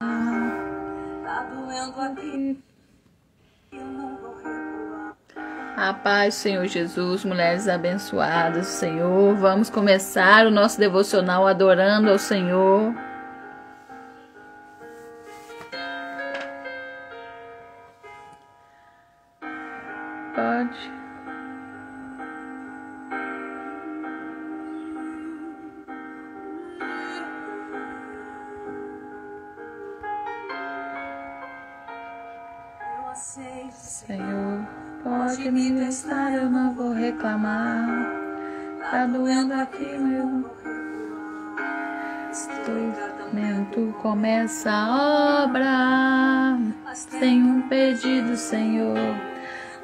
Tá doendo aqui, eu não vou recuar. A paz, Senhor Jesus, mulheres abençoadas, Senhor. Vamos começar o nosso devocional adorando ao Senhor. Pode. Eu aceito, Senhor, pode me testar, eu não vou reclamar. Tá doendo aqui, meu instrumento, começa a obra. Mas tenho um pedido, Senhor.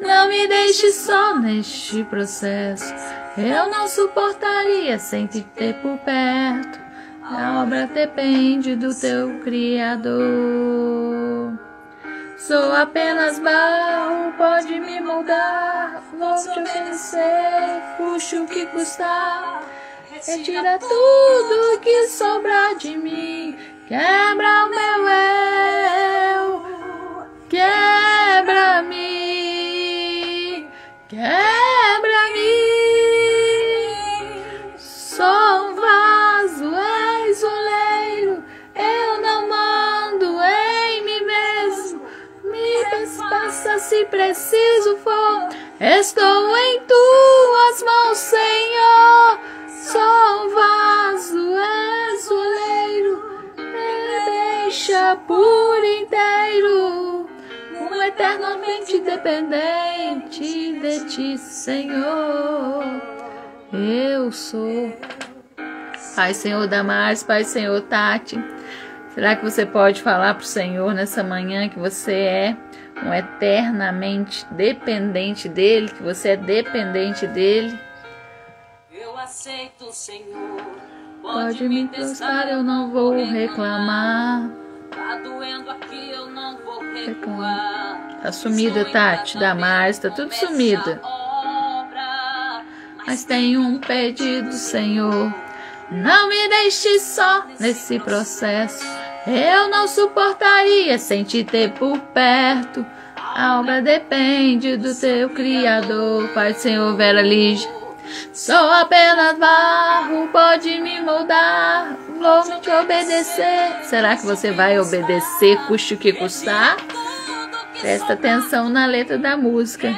Não me deixe só neste processo. Eu não suportaria sem te ter por perto. A obra depende do teu Criador. Sou apenas barro, pode me moldar. Vou te obedecer, custe o que custar. Retira tudo que sobrar de mim. Quebra o meu eu. Quebra-me. Quebra-me. Sou um vaso, és oleiro. Eu não mando em mim mesmo. Me passa se preciso for. Estou em tuas mãos, Senhor. Sou um vaso, és oleiro. Me deixa por inteiro. Eternamente dependente de ti, Senhor. Eu sou. Pai, Senhor Damares, Pai, Senhor Tati. Será que você pode falar para o Senhor nessa manhã que você é um eternamente dependente dEle, que você é dependente dEle? eu aceito, Senhor. Pode me testar, eu não vou reclamar. Tá doendo aqui, eu não vou recuar. Tá sumida, Tati, Damares, tá tudo sumida. Mas tenho um pedido, Senhor. Não me deixe só nesse processo. Eu não suportaria sem te ter por perto. A obra depende do teu Criador. Pai, Senhor, Vera Lígia. Sou apenas barro, pode me moldar. Vou te obedecer. Será que você vai obedecer, custe o que custar? Presta atenção na letra da música.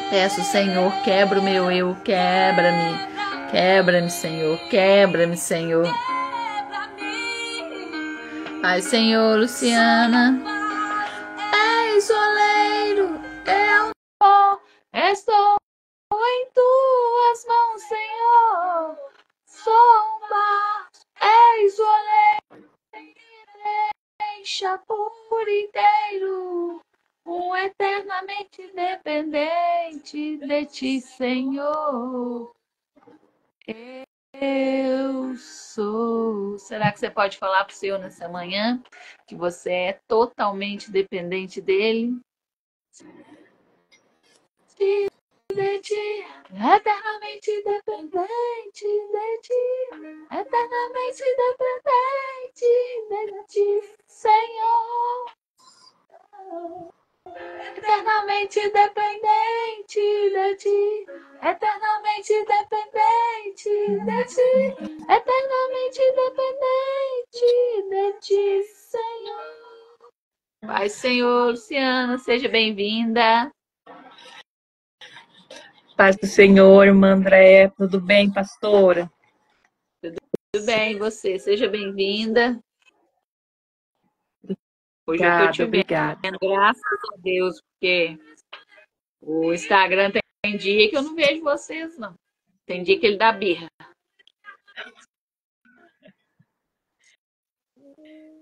Peço, Senhor, quebra o meu eu, quebra-me. Quebra-me, Senhor, quebra-me, Senhor. Pai, Senhor, Luciana. És oleiro, eu estou em tuas mãos, Senhor. Sou um vaso, és oleiro. Deixa por inteiro. Eternamente dependente de ti, Senhor. Eu sou. Será que você pode falar para o Senhor nessa manhã que você é totalmente dependente dele? De ti, eternamente dependente de ti, eternamente dependente de ti, Senhor. Eternamente dependente de ti, eternamente dependente de ti, eternamente dependente de ti, Senhor. Pai, Senhor, Luciana, seja bem-vinda. Paz do Senhor, irmã André, tudo bem, pastora? Tudo bem, você? Seja bem-vinda. Hoje eu tô te Obrigada. vendo, graças a Deus, porque o Instagram tem dia que eu não vejo vocês, não. Tem dia que ele dá birra.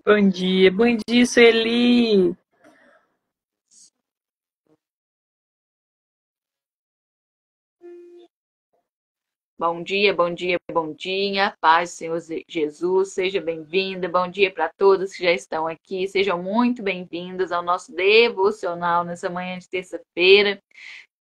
Bom dia, Sueli. Bom dia, bom dia, bom dia. Paz do Senhor Jesus, seja bem-vinda. Bom dia para todos que já estão aqui. Sejam muito bem-vindos ao nosso devocional nessa manhã de terça-feira.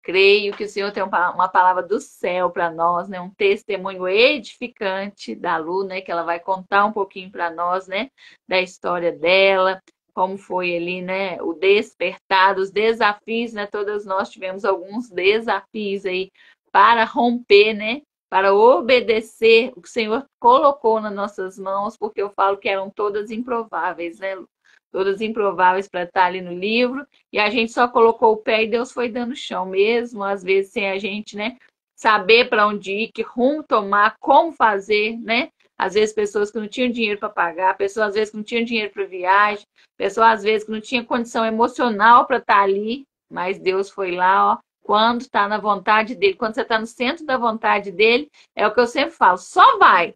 Creio que o Senhor tem uma palavra do céu para nós, né? Um testemunho edificante da Lu, né? Que ela vai contar um pouquinho para nós, né? Da história dela, como foi ali, né? O despertar, os desafios, né? Todas nós tivemos alguns desafios aí para romper, né? Para obedecer o que o Senhor colocou nas nossas mãos, porque eu falo que eram todas improváveis, né? Lu? Todas improváveis para estar ali no livro. E a gente só colocou o pé e Deus foi dando chão mesmo, às vezes sem a gente, né, saber para onde ir, que rumo tomar, como fazer, né? Às vezes pessoas que não tinham dinheiro para pagar, pessoas às vezes que não tinham dinheiro para viagem, pessoas às vezes que não tinham condição emocional para estar ali, mas Deus foi lá, ó, quando está na vontade dele, quando você está no centro da vontade dele, é o que eu sempre falo, só vai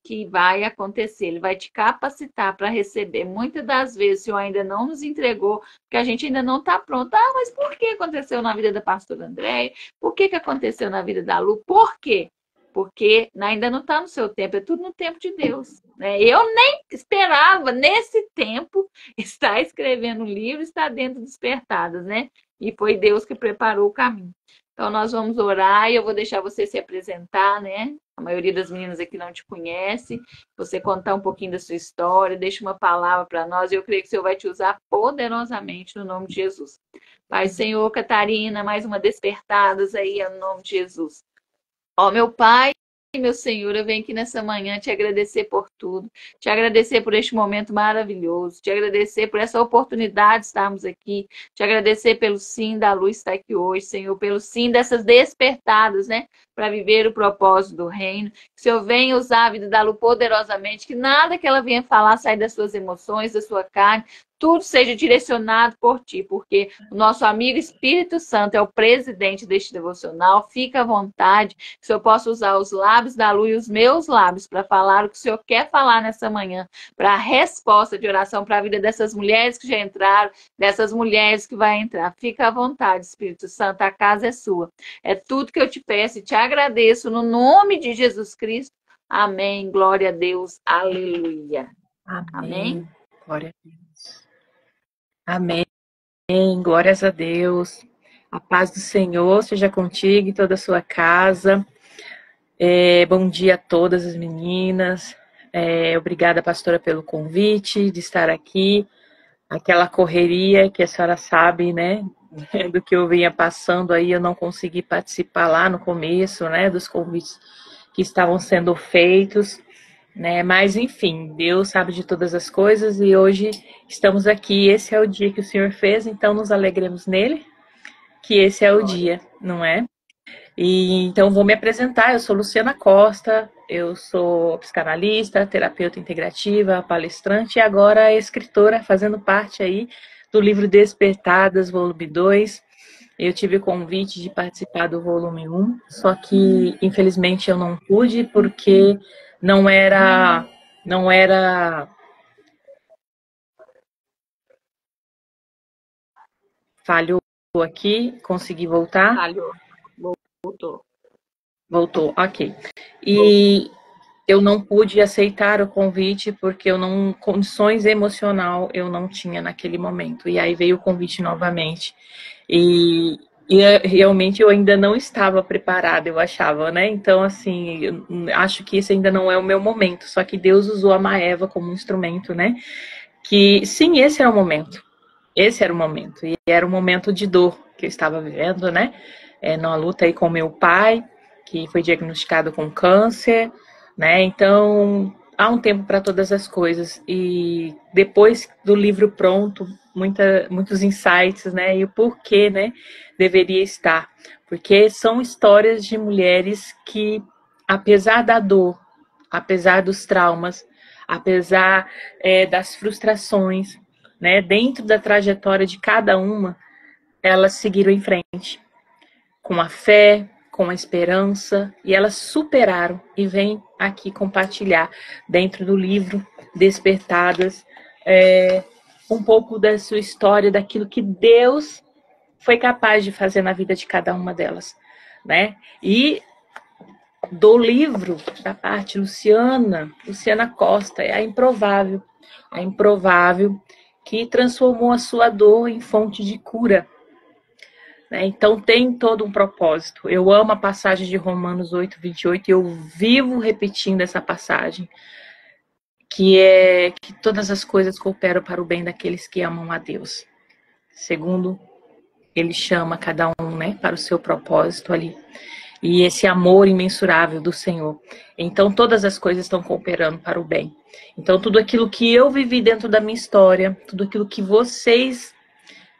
que vai acontecer, ele vai te capacitar para receber. Muitas das vezes, o Senhor ainda não nos entregou, porque a gente ainda não está pronto. Ah, mas por que aconteceu na vida da pastora Andréia? Por que aconteceu na vida da Lu? Por quê? Porque ainda não está no seu tempo, é tudo no tempo de Deus. Né? Eu nem esperava, nesse tempo, estar escrevendo um livro, estar dentro Despertadas, né? E foi Deus que preparou o caminho. Então, nós vamos orar e eu vou deixar você se apresentar, né? A maioria das meninas aqui não te conhece. Você contar um pouquinho da sua história, deixa uma palavra para nós. E eu creio que o Senhor vai te usar poderosamente no nome de Jesus. Pai, Senhor, Catarina, mais uma Despertadas aí no nome de Jesus. Ó, meu Pai, meu Senhor, eu venho aqui nessa manhã te agradecer por tudo, te agradecer por este momento maravilhoso, te agradecer por essa oportunidade de estarmos aqui, te agradecer pelo sim da luz estar aqui hoje, Senhor, pelo sim dessas despertadas, né, para viver o propósito do reino. Que o Senhor venha usar a vida da Lu poderosamente, que nada que ela venha falar saia das suas emoções, da sua carne, tudo seja direcionado por ti, porque o nosso amigo Espírito Santo é o presidente deste devocional. Fica à vontade, que o Senhor possa usar os lábios da Lu e os meus lábios para falar o que o Senhor quer falar nessa manhã, para a resposta de oração para a vida dessas mulheres que já entraram, dessas mulheres que vai entrar. Fica à vontade, Espírito Santo, a casa é sua. É tudo que eu te peço e te agradeço no nome de Jesus Cristo. Amém. Glória a Deus. Aleluia. Amém. Glória a Deus. Amém. Glórias a Deus. A paz do Senhor seja contigo e toda a sua casa. Bom dia a todas as meninas. Obrigada, pastora, pelo convite de estar aqui. Aquela correria que a senhora sabe, né? Do que eu vinha passando aí, eu não consegui participar lá no começo, né? Dos convites que estavam sendo feitos. Né? Mas, enfim, Deus sabe de todas as coisas e hoje estamos aqui. Esse é o dia que o Senhor fez, então nos alegremos nele, que esse é o dia, não é? E então vou me apresentar. Eu sou Luciana Costa, eu sou psicanalista, terapeuta integrativa, palestrante e agora escritora, fazendo parte aí do livro Despertadas, volume 2. Eu tive o convite de participar do volume 1, só que infelizmente eu não pude porque não era falhou aqui, consegui voltar. Falhou. Voltou, ok. E eu não pude aceitar o convite porque condições emocional eu não tinha naquele momento. E aí veio o convite novamente. E realmente eu ainda não estava preparada, eu achava, né? Então, assim, eu acho que esse ainda não é o meu momento. Só que Deus usou a Maeva como um instrumento, né? Que, sim, esse era o momento. Esse era o momento. E era um momento de dor que eu estava vivendo, né? Numa luta aí com meu pai, que foi diagnosticado com câncer, né? Então, há um tempo para todas as coisas. E depois do livro pronto, muitos insights, né? E o porquê, né? Deveria estar. Porque são histórias de mulheres que, apesar da dor, apesar dos traumas, apesar das frustrações, né? Dentro da trajetória de cada uma, elas seguiram em frente. Com a fé, com a esperança, e elas superaram e vêm aqui compartilhar dentro do livro Despertadas um pouco da sua história, daquilo que Deus foi capaz de fazer na vida de cada uma delas, né? E do livro, da parte Luciana Costa, é a improvável que transformou a sua dor em fonte de cura. né? Então tem todo um propósito. Eu amo a passagem de Romanos 8:28 e eu vivo repetindo essa passagem, que é que todas as coisas cooperam para o bem daqueles que amam a Deus, segundo Ele chama cada um, né, para o seu propósito ali. E esse amor imensurável do Senhor. Então todas as coisas estão cooperando para o bem. Então tudo aquilo que eu vivi dentro da minha história, tudo aquilo que vocês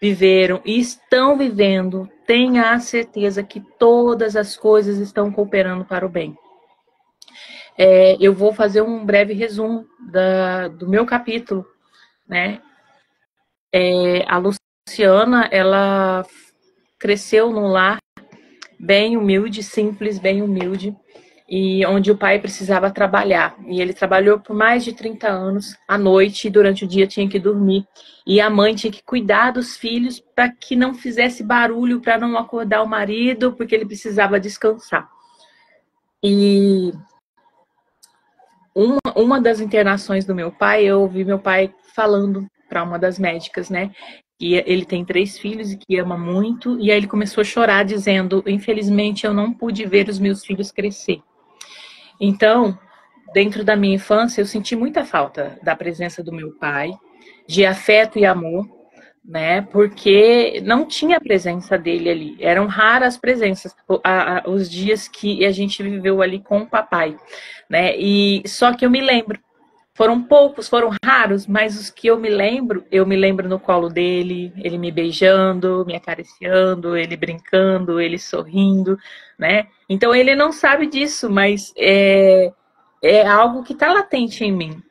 viveram e estão vivendo, tenha a certeza que todas as coisas estão cooperando para o bem. Eu vou fazer um breve resumo do meu capítulo, né? A Luciana, ela cresceu num lar bem humilde, simples, bem humilde, e onde o pai precisava trabalhar. E ele trabalhou por mais de 30 anos, à noite, e durante o dia tinha que dormir. E a mãe tinha que cuidar dos filhos para que não fizesse barulho, para não acordar o marido, porque ele precisava descansar. E uma das internações do meu pai, eu ouvi meu pai falando para uma das médicas, né? E ele tem 3 filhos e que ama muito. E aí ele começou a chorar, dizendo: infelizmente eu não pude ver os meus filhos crescer. Então, dentro da minha infância, eu senti muita falta da presença do meu pai, de afeto e amor, né? Porque não tinha a presença dele ali. Eram raras presenças, os dias que a gente viveu ali com o papai, né? E só que eu me lembro, foram poucos, foram raros, mas os que eu me lembro no colo dele, ele me beijando, me acariciando, ele brincando, ele sorrindo, né? Então ele não sabe disso, mas é algo que está latente em mim.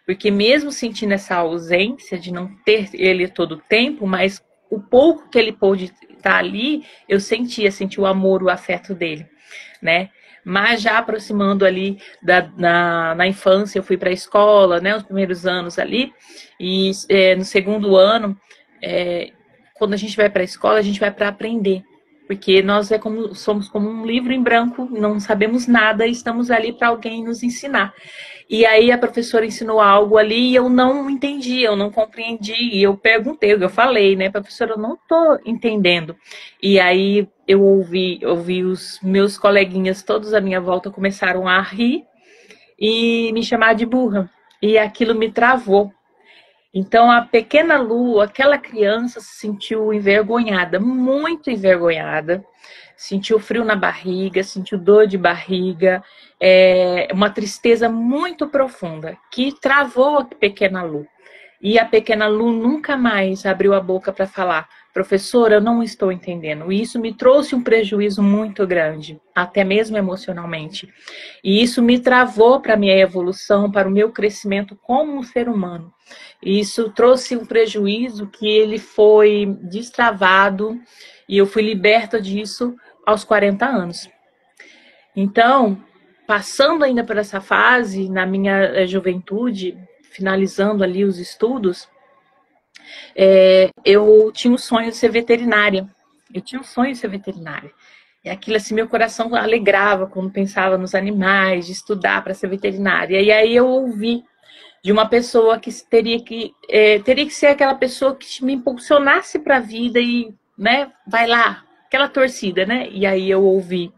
Porque mesmo sentindo essa ausência de não ter ele todo o tempo, mas o pouco que ele pôde estar ali, eu senti o amor, o afeto dele, né? Mas já aproximando ali na infância, eu fui para a escola, né, os primeiros anos ali, e no segundo ano, quando a gente vai para a escola, a gente vai para aprender, porque nós somos como um livro em branco, não sabemos nada, e estamos ali para alguém nos ensinar. E aí a professora ensinou algo ali e eu não entendi, eu não compreendi. E eu perguntei, eu falei, né, professora, eu não estou entendendo. E aí eu ouvi os meus coleguinhas todos à minha volta começaram a rir e me chamar de burra. E aquilo me travou. Então a pequena Lu, aquela criança, se sentiu envergonhada, muito envergonhada. Sentiu frio na barriga, sentiu dor de barriga, uma tristeza muito profunda, que travou a pequena Lu. E a pequena Lu nunca mais abriu a boca para falar: professora, eu não estou entendendo. E isso me trouxe um prejuízo muito grande, até mesmo emocionalmente. E isso me travou para a minha evolução, para o meu crescimento como um ser humano. E isso trouxe um prejuízo que ele foi destravado e eu fui liberta disso aos 40 anos. Então, passando ainda por essa fase, na minha juventude, finalizando ali os estudos, eu tinha um sonho de ser veterinária. E aquilo assim, meu coração alegrava quando pensava nos animais, de estudar para ser veterinária. E aí eu ouvi de uma pessoa que teria que ser aquela pessoa que me impulsionasse para a vida e, né, vai lá, aquela torcida, né? E aí eu ouvi: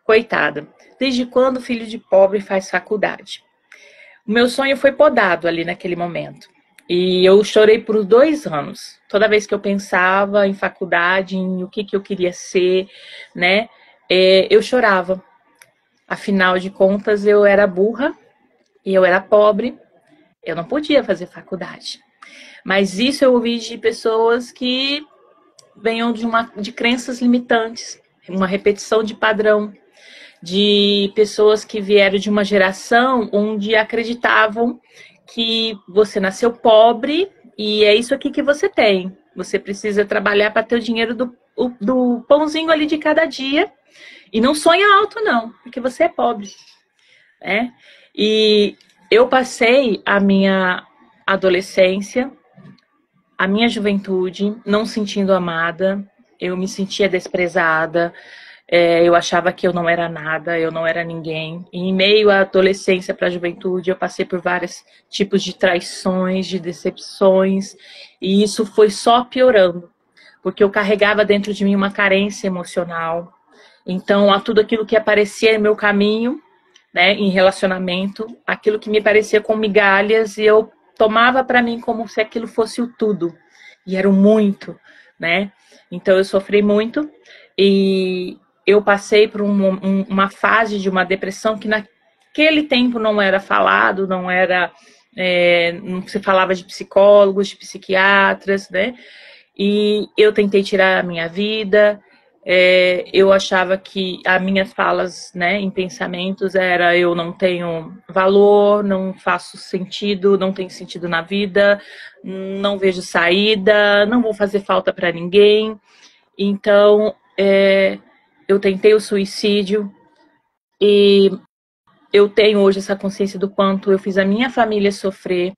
coitada, desde quando filho de pobre faz faculdade? O meu sonho foi podado ali naquele momento. E eu chorei por 2 anos. Toda vez que eu pensava em faculdade, em o que eu queria ser, né? Eu chorava. Afinal de contas, eu era burra e eu era pobre. Eu não podia fazer faculdade. Mas isso eu ouvi de pessoas que venham de crenças limitantes, uma repetição de padrão, de pessoas que vieram de uma geração onde acreditavam que você nasceu pobre e é isso aqui que você tem. Você precisa trabalhar para ter o dinheiro do pãozinho ali de cada dia e não sonha alto não, porque você é pobre, né? E eu passei a minha adolescência, a minha juventude, não sentindo amada, eu me sentia desprezada, eu achava que eu não era nada, eu não era ninguém. E em meio à adolescência para a juventude, eu passei por vários tipos de traições, de decepções, e isso foi só piorando. porque eu carregava dentro de mim uma carência emocional. Então, a tudo aquilo que aparecia no meu caminho, né, em relacionamento, aquilo que me parecia com migalhas, e eu tomava para mim como se aquilo fosse o tudo, e era o muito, né? Então, eu sofri muito, e eu passei por uma fase de uma depressão que naquele tempo não era falado, não era... não se falava de psicólogos, de psiquiatras, né? E eu tentei tirar a minha vida. Eu achava que as minhas falas, né, em pensamentos era: eu não tenho valor, não faço sentido, não tenho sentido na vida, não vejo saída, não vou fazer falta para ninguém. Então, eu tentei o suicídio, e eu tenho hoje essa consciência do quanto eu fiz a minha família sofrer,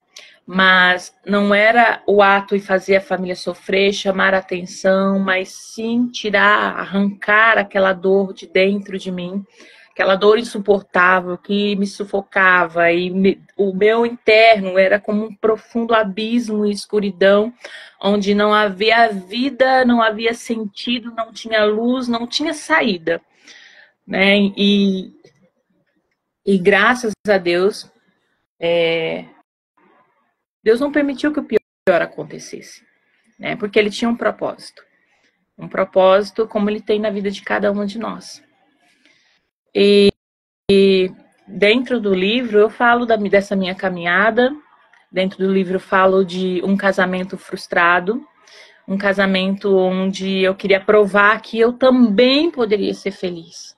mas não era o ato e fazer a família sofrer, chamar a atenção, mas sim tirar, arrancar aquela dor de dentro de mim, aquela dor insuportável que me sufocava, e o meu interno era como um profundo abismo e escuridão, onde não havia vida, não havia sentido, não tinha luz, não tinha saída, né? E graças a Deus, Deus não permitiu que o pior acontecesse, né? Porque Ele tinha um propósito como Ele tem na vida de cada um de nós. E dentro do livro eu falo dessa minha caminhada, dentro do livro eu falo de um casamento frustrado, um casamento onde eu queria provar que eu também poderia ser feliz,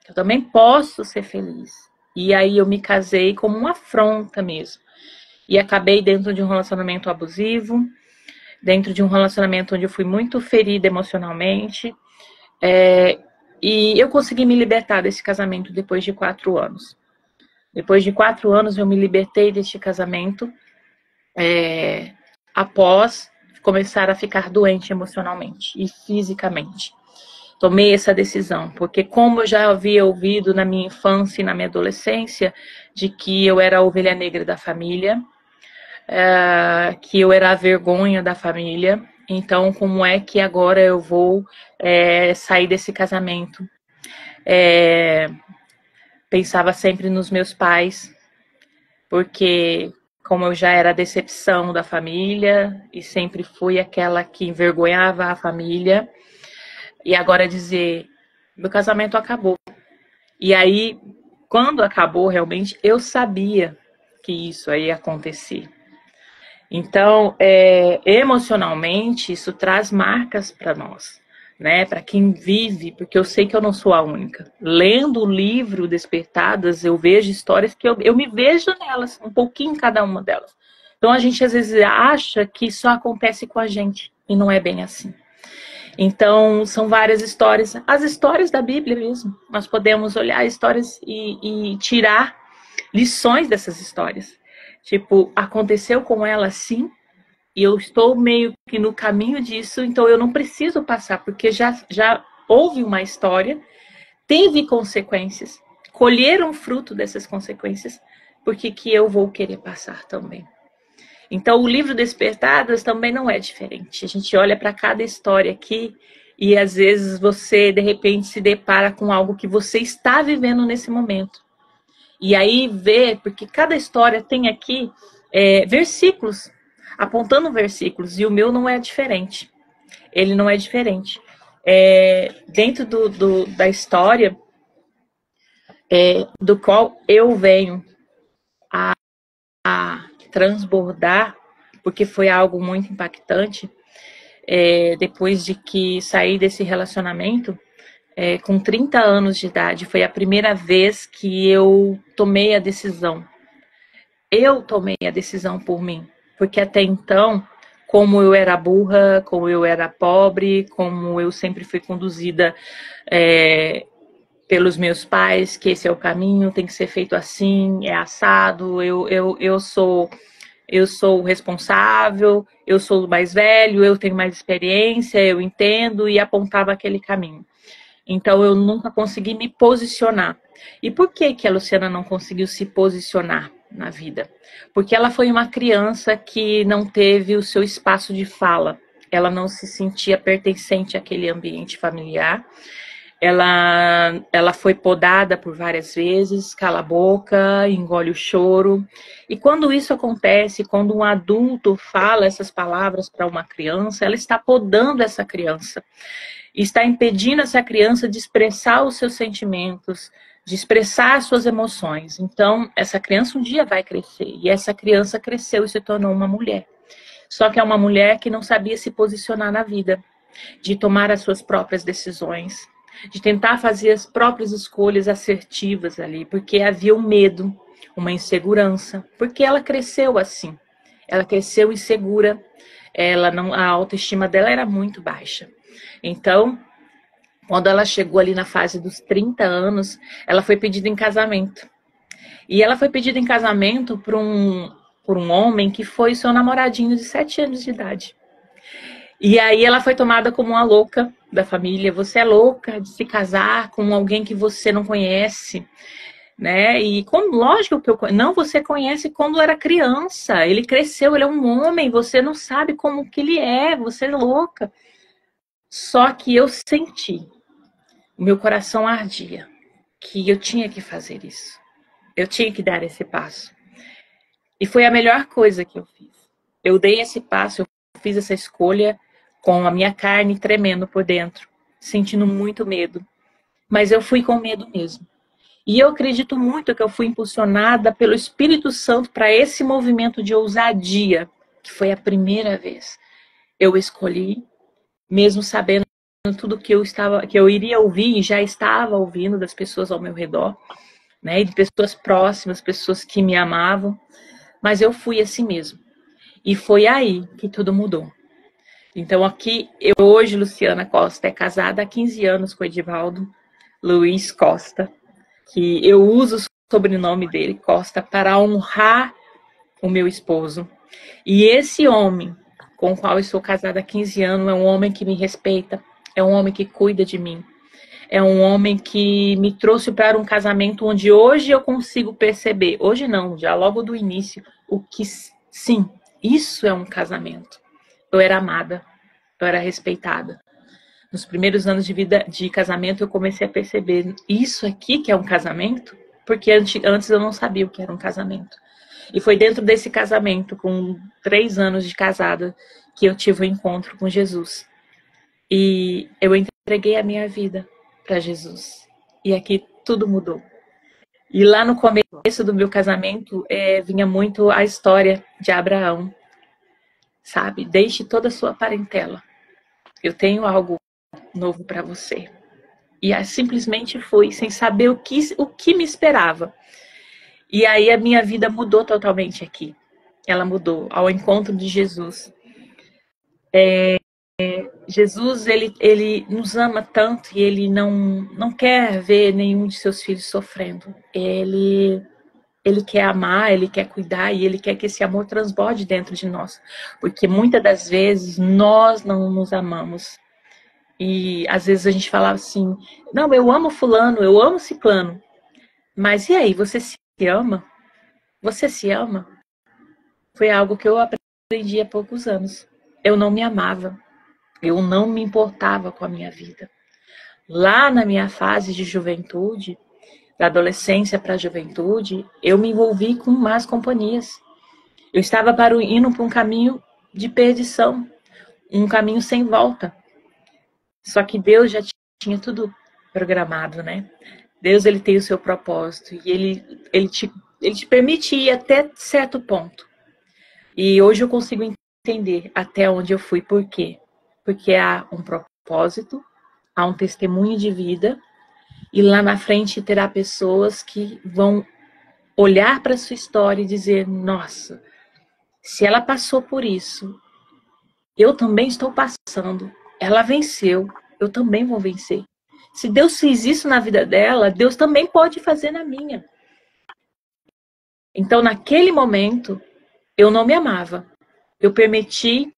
que eu também posso ser feliz. E aí eu me casei como uma afronta mesmo. E acabei dentro de um relacionamento abusivo, dentro de um relacionamento onde eu fui muito ferida emocionalmente. E eu consegui me libertar desse casamento depois de 4 anos. Depois de 4 anos eu me libertei deste casamento, após começar a ficar doente emocionalmente e fisicamente. Tomei essa decisão, porque como eu já havia ouvido na minha infância e na minha adolescência, de que eu era a ovelha negra da família, que eu era a vergonha da família, então como é que agora eu vou sair desse casamento? Pensava sempre nos meus pais, porque como eu já era a decepção da família, e sempre fui aquela que envergonhava a família, e agora dizer, meu casamento acabou. E aí, quando acabou realmente, eu sabia que isso ia acontecer. Então, emocionalmente, isso traz marcas para nós, né? Para quem vive, porque eu sei que eu não sou a única. Lendo o livro Despertadas, eu vejo histórias que eu me vejo nelas, um pouquinho em cada uma delas. Então, a gente às vezes acha que só acontece com a gente, e não é bem assim. Então, são várias histórias, as histórias da Bíblia mesmo. Nós podemos olhar histórias e tirar lições dessas histórias. Tipo, aconteceu com ela sim, e eu estou meio que no caminho disso, então eu não preciso passar, porque já houve uma história, teve consequências, colheram fruto dessas consequências, porque que eu vou querer passar também. Então, o livro Despertadas também não é diferente. A gente olha para cada história aqui e, às vezes, você, de repente, se depara com algo que você está vivendo nesse momento. E aí vê, porque cada história tem aqui versículos, apontando versículos, e o meu não é diferente. Ele não é diferente. Dentro da história do qual eu venho a transbordar, porque foi algo muito impactante, depois de que saí desse relacionamento, com 30 anos de idade, foi a primeira vez que eu tomei a decisão. Eu tomei a decisão por mim, porque até então, como eu era burra, como eu era pobre, como eu sempre fui conduzida pelos meus pais, que esse é o caminho, tem que ser feito assim, é assado, eu sou o responsável, eu sou o mais velho, eu tenho mais experiência, eu entendo, e apontava aquele caminho. Então eu nunca consegui me posicionar. E por que a Luciana não conseguiu se posicionar na vida? Porque ela foi uma criança que não teve o seu espaço de fala. ela não se sentia pertencente àquele ambiente familiar. Ela foi podada por várias vezes, cala a boca, engole o choro. E quando isso acontece, quando um adulto fala essas palavras para uma criança, ela está podando essa criança. Está impedindo essa criança de expressar os seus sentimentos, de expressar as suas emoções. Então, essa criança um dia vai crescer. E essa criança cresceu e se tornou uma mulher. Só que é uma mulher que não sabia se posicionar na vida, de tomar as suas próprias decisões, de tentar fazer as próprias escolhas assertivas ali, porque havia um medo, uma insegurança, porque ela cresceu assim. Ela cresceu insegura, a autoestima dela era muito baixa. Então, quando ela chegou ali na fase dos 30 anos, ela foi pedida em casamento. E ela foi pedida em casamento por um homem que foi seu namoradinho de 7 anos de idade. E aí ela foi tomada como uma louca da família. Você é louca de se casar com alguém que você não conhece, né? E lógico que não, você conhece quando era criança. Ele cresceu, ele é um homem, você não sabe como que ele é, você é louca. Só que eu senti, o meu coração ardia, que eu tinha que fazer isso. Eu tinha que dar esse passo. E foi a melhor coisa que eu fiz. Eu dei esse passo, eu fiz essa escolha com a minha carne tremendo por dentro, sentindo muito medo. Mas eu fui com medo mesmo. E eu acredito muito que eu fui impulsionada pelo Espírito Santo para esse movimento de ousadia, que foi a primeira vez. Eu escolhi, mesmo sabendo tudo que eu iria ouvir e já estava ouvindo das pessoas ao meu redor, né, e de pessoas próximas, pessoas que me amavam, mas eu fui assim mesmo. E foi aí que tudo mudou. Então aqui, hoje, Luciana Costa é casada há 15 anos com Edivaldo Luiz Costa, que eu uso o sobrenome dele, Costa, para honrar o meu esposo. E esse homem com o qual eu estou casada há 15 anos é um homem que me respeita, é um homem que cuida de mim, é um homem que me trouxe para um casamento onde hoje eu consigo perceber, hoje não, já logo do início, o que sim, isso é um casamento. Eu era amada, eu era respeitada. Nos primeiros anos de vida de casamento eu comecei a perceber isso aqui que é um casamento, porque antes eu não sabia o que era um casamento. E foi dentro desse casamento, com 3 anos de casada, que eu tive o encontro com Jesus. E eu entreguei a minha vida para Jesus. E aqui tudo mudou. E lá no começo do meu casamento, vinha muito a história de Abraão. Sabe? Deixe toda a sua parentela. Eu tenho algo novo para você. E aí, simplesmente fui, sem saber o que me esperava. E aí a minha vida mudou totalmente aqui. Ela mudou ao encontro de Jesus. Jesus, ele nos ama tanto e ele não quer ver nenhum de seus filhos sofrendo. Ele quer amar, ele quer cuidar e ele quer que esse amor transborde dentro de nós. Porque muitas das vezes nós não nos amamos. E às vezes a gente fala assim, não, eu amo fulano, eu amo ciclano. Mas e aí, você se ama? Você se ama? Foi algo que eu aprendi há poucos anos. Eu não me amava. Eu não me importava com a minha vida. Lá na minha fase de juventude, da adolescência para a juventude, eu me envolvi com más companhias. Eu estava indo para um caminho de perdição, um caminho sem volta. Só que Deus já tinha tudo programado, né? Deus, ele tem o seu propósito e ele te permite ir até certo ponto. E hoje eu consigo entender até onde eu fui. Por quê? Porque há um propósito, há um testemunho de vida e lá na frente terá pessoas que vão olhar para a sua história e dizer, nossa, se ela passou por isso, eu também estou passando. Ela venceu, eu também vou vencer. Se Deus fez isso na vida dela, Deus também pode fazer na minha. Então, naquele momento, eu não me amava. Eu permiti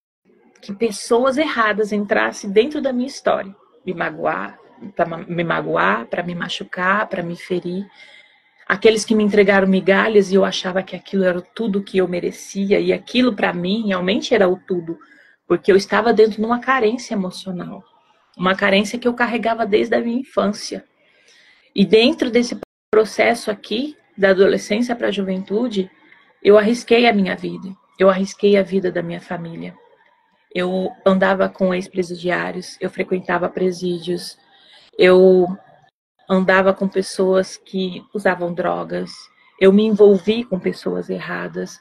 que pessoas erradas entrassem dentro da minha história. Me magoar, para me machucar, para me ferir. Aqueles que me entregaram migalhas e eu achava que aquilo era tudo que eu merecia. E aquilo, para mim, realmente era o tudo. porque eu estava dentro de uma carência emocional, uma carência que eu carregava desde a minha infância. E dentro desse processo aqui, da adolescência para a juventude, eu arrisquei a minha vida, eu arrisquei a vida da minha família. Eu andava com ex-presidiários, eu frequentava presídios, eu andava com pessoas que usavam drogas, eu me envolvi com pessoas erradas,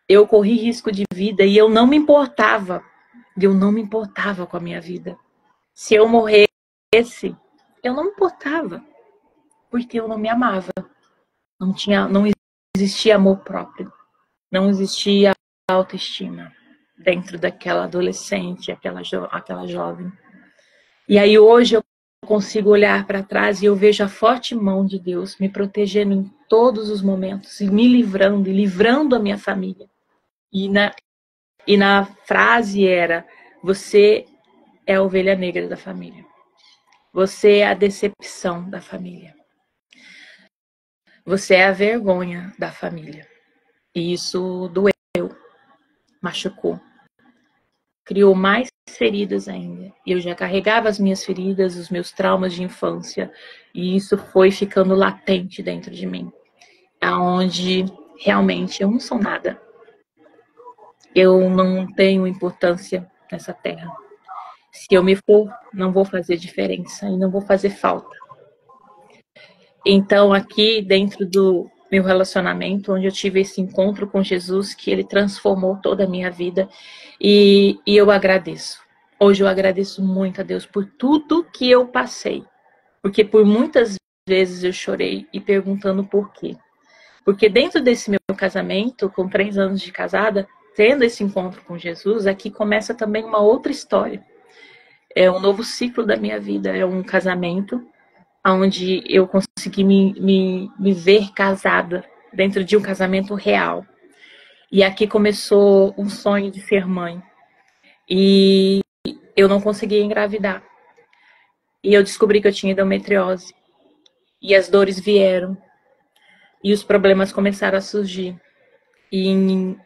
eu corri risco de vida e eu não me importava com a minha vida. Se eu morresse, eu não me importava, porque eu não me amava. Não existia amor próprio, não existia autoestima dentro daquela adolescente, aquela jovem. E aí hoje eu consigo olhar para trás e eu vejo a forte mão de Deus me protegendo em todos os momentos e me livrando, e livrando a minha família. E na frase era: você é a ovelha negra da família. Você é a decepção da família. Você é a vergonha da família. E isso doeu, machucou. Criou mais feridas ainda. E eu já carregava as minhas feridas, os meus traumas de infância. E isso foi ficando latente dentro de mim. Aonde realmente eu não sou nada. Eu não tenho importância nessa terra. Se eu me for, não vou fazer diferença e não vou fazer falta. Então, aqui dentro do meu relacionamento, onde eu tive esse encontro com Jesus, que ele transformou toda a minha vida, e eu agradeço. Hoje eu agradeço muito a Deus por tudo que eu passei, porque por muitas vezes eu chorei e perguntando por quê. Porque dentro desse meu casamento, com 3 anos de casada, tendo esse encontro com Jesus, aqui começa também uma outra história. É um novo ciclo da minha vida, é um casamento onde eu consegui me ver casada dentro de um casamento real. E aqui começou um sonho de ser mãe. E eu não conseguia engravidar. E eu descobri que eu tinha endometriose. E as dores vieram. E os problemas começaram a surgir. E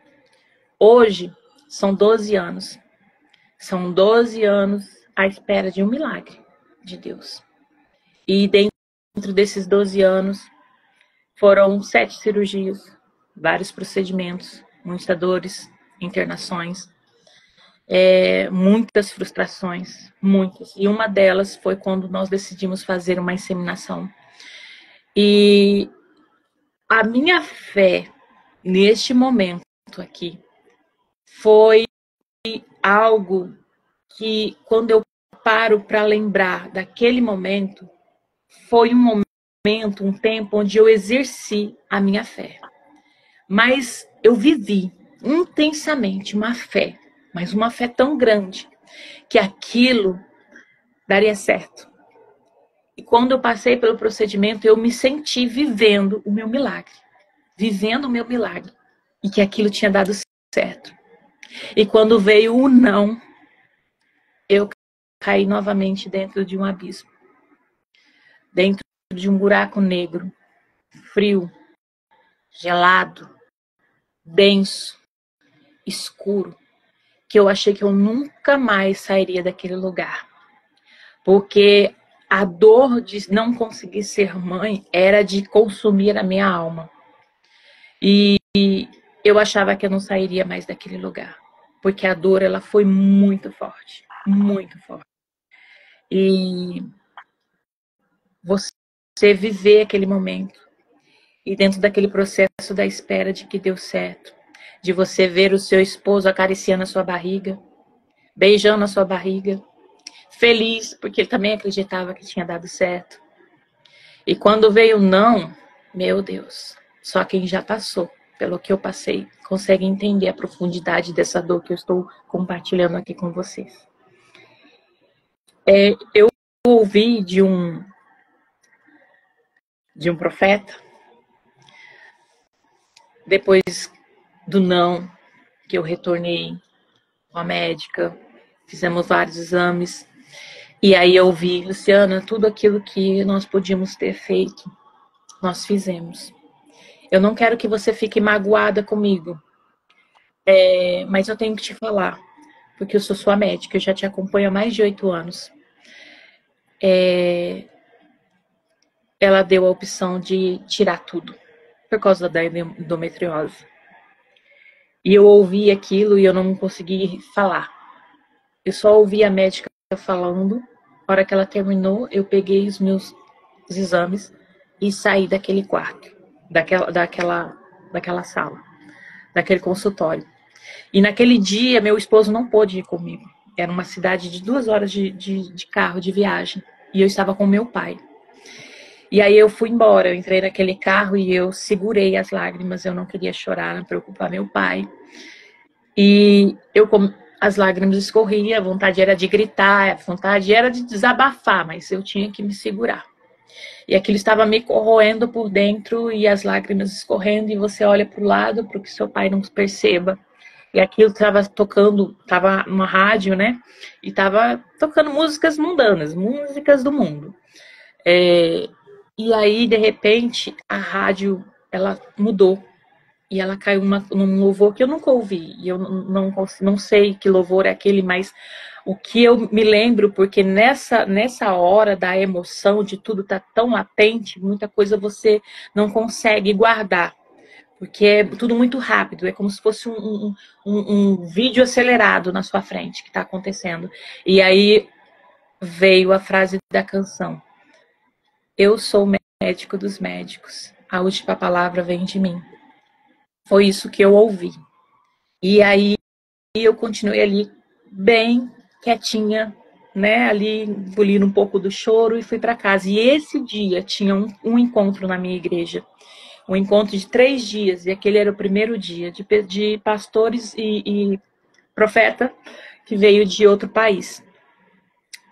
hoje são 12 anos. São 12 anos à espera de um milagre de Deus. E dentro desses 12 anos, foram 7 cirurgias, vários procedimentos, muitas dores, internações, muitas frustrações, muitas. E uma delas foi quando nós decidimos fazer uma inseminação. E a minha fé, neste momento aqui, foi algo que, quando eu paro para lembrar daquele momento, foi um momento, um tempo onde eu exerci a minha fé. Mas eu vivi intensamente uma fé, mas uma fé tão grande, que aquilo daria certo. E quando eu passei pelo procedimento, eu me senti vivendo o meu milagre. Vivendo o meu milagre. E que aquilo tinha dado certo. E quando veio o não, eu caí novamente dentro de um abismo. Dentro de um buraco negro, frio, gelado, denso, escuro, que eu achei que eu nunca mais sairia daquele lugar. Porque a dor de não conseguir ser mãe era de consumir a minha alma. E eu achava que eu não sairia mais daquele lugar. Porque a dor, ela foi muito forte. Muito forte. E você viver aquele momento. E dentro daquele processo da espera de que deu certo. De você ver o seu esposo acariciando a sua barriga. Beijando a sua barriga. Feliz, porque ele também acreditava que tinha dado certo. E quando veio o não, meu Deus, só quem já passou pelo que eu passei consegue entender a profundidade dessa dor que eu estou compartilhando aqui com vocês. Eu ouvi de um profeta, depois do não, que eu retornei com a médica, fizemos vários exames, e aí eu vi, Luciana, tudo aquilo que nós podíamos ter feito, nós fizemos. Eu não quero que você fique magoada comigo, mas eu tenho que te falar. porque eu sou sua médica, eu já te acompanho há mais de 8 anos. Ela deu a opção de tirar tudo, por causa da endometriose. E eu ouvi aquilo e eu não consegui falar. Eu só ouvi a médica falando. Na hora que ela terminou, eu peguei os meus exames e saí daquele quarto, daquela sala, daquele consultório. E naquele dia, meu esposo não pôde ir comigo. Era uma cidade de 2 horas de carro, de viagem. E eu estava com meu pai. E aí eu fui embora, eu entrei naquele carro e eu segurei as lágrimas. Eu não queria chorar, não preocupar meu pai. E as lágrimas escorriam, a vontade era de gritar, a vontade era de desabafar, mas eu tinha que me segurar. E aquilo estava me corroendo por dentro e as lágrimas escorrendo, e você olha para o lado para que seu pai não perceba. E aquilo estava tocando, estava numa rádio, né? E estava tocando músicas mundanas, músicas do mundo. E aí, de repente, a rádio, ela mudou. E ela caiu num louvor que eu nunca ouvi. E eu não sei que louvor é aquele, mas o que eu me lembro, porque nessa hora da emoção, de tudo tá tão latente, muita coisa você não consegue guardar. Porque é tudo muito rápido, é como se fosse um vídeo acelerado na sua frente que está acontecendo. E aí veio a frase da canção: eu sou o médico dos médicos, a última palavra vem de mim. Foi isso que eu ouvi. E aí eu continuei ali bem quietinha, né, ali engolindo um pouco do choro e fui para casa. E esse dia tinha um encontro na minha igreja. Um encontro de 3 dias, e aquele era o primeiro dia, de pastores e profeta que veio de outro país.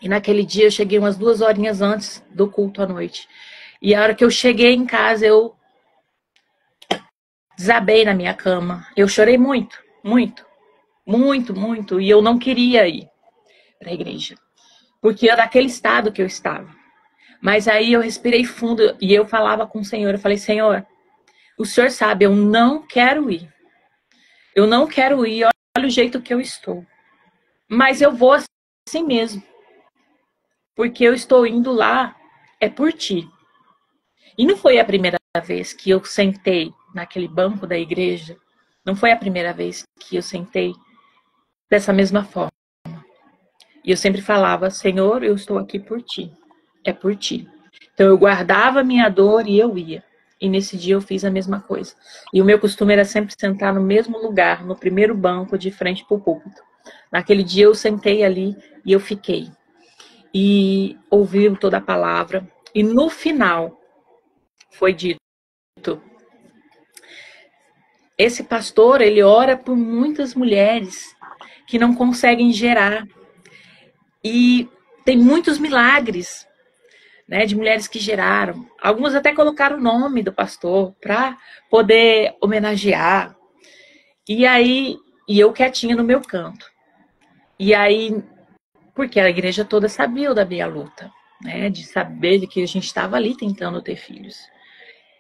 E naquele dia eu cheguei umas 2 horinhas antes do culto à noite. E a hora que eu cheguei em casa, eu desabei na minha cama. Eu chorei muito, muito, muito, muito, e eu não queria ir para a igreja, porque era daquele estado que eu estava. Mas aí eu respirei fundo e eu falava com o Senhor, eu falei: Senhor, o Senhor sabe, eu não quero ir. Eu não quero ir, olha o jeito que eu estou. Mas eu vou assim mesmo. Porque eu estou indo lá, é por ti. E não foi a primeira vez que eu sentei naquele banco da igreja. Não foi a primeira vez que eu sentei dessa mesma forma. E eu sempre falava: Senhor, eu estou aqui por ti. É por ti. Então eu guardava a minha dor e eu ia. E nesse dia eu fiz a mesma coisa. E o meu costume era sempre sentar no mesmo lugar, no primeiro banco, de frente para o púlpito. Naquele dia eu sentei ali e eu fiquei. E ouvi toda a palavra. E no final foi dito: esse pastor, ele ora por muitas mulheres que não conseguem gerar. E tem muitos milagres, né, de mulheres que geraram. Algumas até colocaram o nome do pastor para poder homenagear. E aí, eu quietinha no meu canto. E aí, porque a igreja toda sabia da minha luta, né, de saber de que a gente estava ali tentando ter filhos.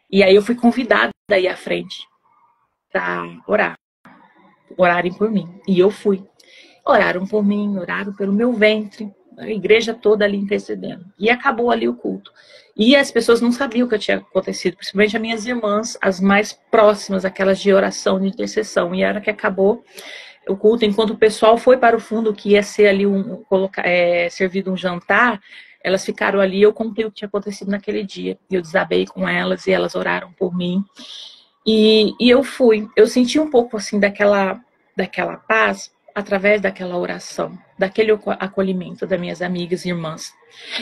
E aí eu fui convidada a ir à frente para orarem por mim. E eu fui. Oraram por mim, oraram pelo meu ventre, a igreja toda ali intercedendo. E acabou ali o culto. E as pessoas não sabiam o que tinha acontecido, principalmente as minhas irmãs, as mais próximas, aquelas de oração, de intercessão. E a hora que acabou o culto, enquanto o pessoal foi para o fundo, que ia ser ali servido um jantar, elas ficaram ali. Eu contei o que tinha acontecido naquele dia. Eu desabei com elas e elas oraram por mim. E eu fui. Eu senti um pouco assim daquela paz através daquela oração, daquele acolhimento das minhas amigas e irmãs.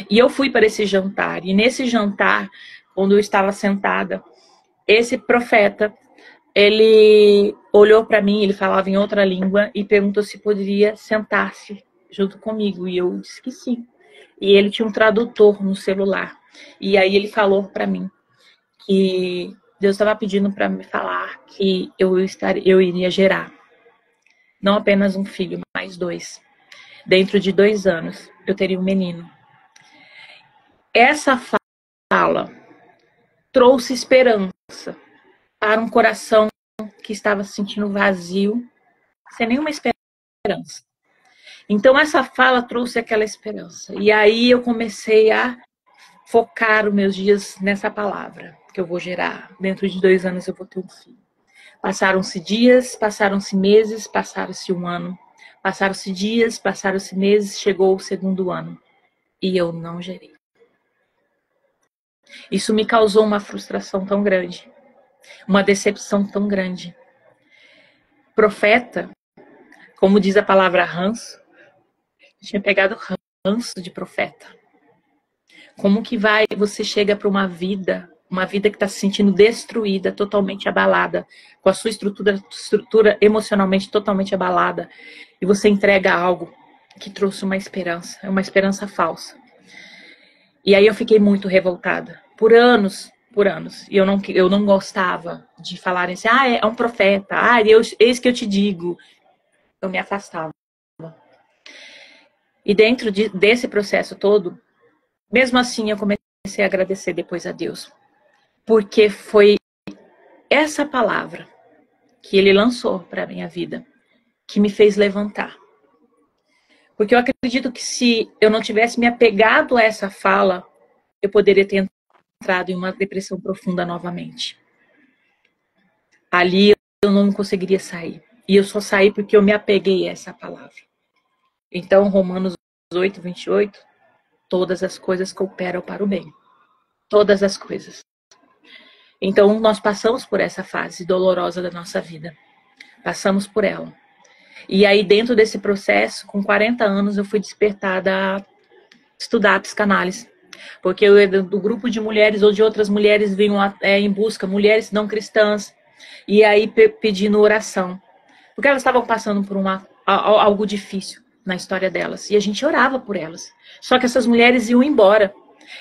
E eu fui para esse jantar. E nesse jantar, quando eu estava sentada, esse profeta, ele olhou para mim, ele falava em outra língua e perguntou se poderia sentar-se junto comigo. E eu disse que sim. E ele tinha um tradutor no celular. E aí ele falou para mim que Deus estava pedindo para me falar que eu iria gerar não apenas um filho, mas 2. Dentro de 2 anos, eu teria um menino. Essa fala trouxe esperança para um coração que estava se sentindo vazio, sem nenhuma esperança. Então essa fala trouxe aquela esperança. E aí eu comecei a focar os meus dias nessa palavra que eu vou gerar. Dentro de 2 anos eu vou ter um filho. Passaram-se dias, passaram-se meses, passaram-se um ano. Passaram-se dias, passaram-se meses, chegou o 2º ano. E eu não gerei. Isso me causou uma frustração tão grande. Uma decepção tão grande. Profeta, como diz a palavra ranço, tinha pegado ranço de profeta. Como que você chega para uma vida que está se sentindo destruída, totalmente abalada, com a sua estrutura emocionalmente totalmente abalada, e você entrega algo que trouxe uma esperança falsa. E aí eu fiquei muito revoltada, por anos, e eu não gostava de falarem assim, é um profeta, eis que eu te digo. Eu me afastava. E dentro desse processo todo, mesmo assim eu comecei a agradecer depois a Deus. Porque foi essa palavra que ele lançou para a minha vida que me fez levantar. Porque eu acredito que se eu não tivesse me apegado a essa fala, eu poderia ter entrado em uma depressão profunda novamente. Ali eu não conseguiria sair. E eu só saí porque eu me apeguei a essa palavra. Então, Romanos 8, 28, todas as coisas cooperam para o bem. Todas as coisas. Então, nós passamos por essa fase dolorosa da nossa vida. Passamos por ela. E aí, dentro desse processo, com 40 anos, eu fui despertada a estudar a psicanálise. Porque eu, do grupo de mulheres ou de outras mulheres vinham em busca, mulheres não cristãs, e aí pedindo oração. Porque elas estavam passando por algo difícil na história delas. E a gente orava por elas. Só que essas mulheres iam embora.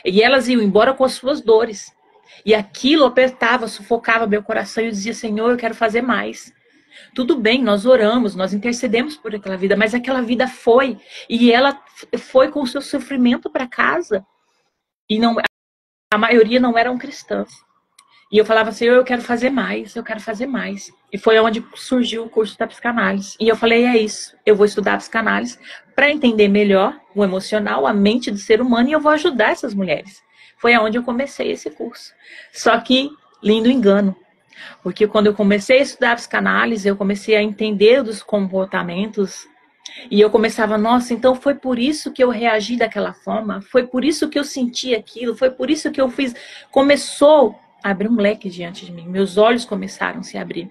E elas iam embora com as suas dores. E aquilo apertava, sufocava meu coração. E eu dizia, Senhor, eu quero fazer mais. Tudo bem, nós oramos, nós intercedemos por aquela vida. Mas aquela vida foi. E ela foi com o seu sofrimento para casa. E não, a maioria não eram cristãs. E eu falava, Senhor, eu quero fazer mais, eu quero fazer mais. E foi onde surgiu o curso da psicanálise. E eu falei, é isso, eu vou estudar a psicanálise para entender melhor o emocional, a mente do ser humano, e eu vou ajudar essas mulheres. Foi aonde eu comecei esse curso. Só que, lindo engano. Porque quando eu comecei a estudar a psicanálise, eu comecei a entender dos comportamentos. E eu começava, nossa, então foi por isso que eu reagi daquela forma? Foi por isso que eu senti aquilo? Foi por isso que eu fiz? Começou abrir um leque diante de mim. Meus olhos começaram a se abrir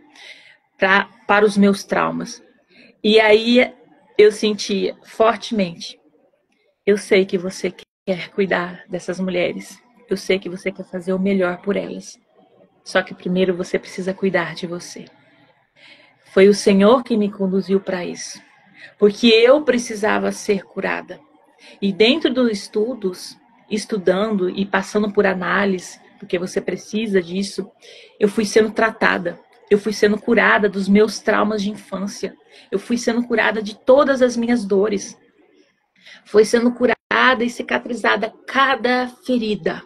para os meus traumas. E aí eu senti fortemente, eu sei que você quer cuidar dessas mulheres. Eu sei que você quer fazer o melhor por elas. Só que primeiro você precisa cuidar de você. Foi o Senhor que me conduziu para isso. Porque eu precisava ser curada. E dentro dos estudos, estudando e passando por análise, porque você precisa disso, eu fui sendo tratada. Eu fui sendo curada dos meus traumas de infância. Eu fui sendo curada de todas as minhas dores. Foi sendo curada e cicatrizada cada ferida.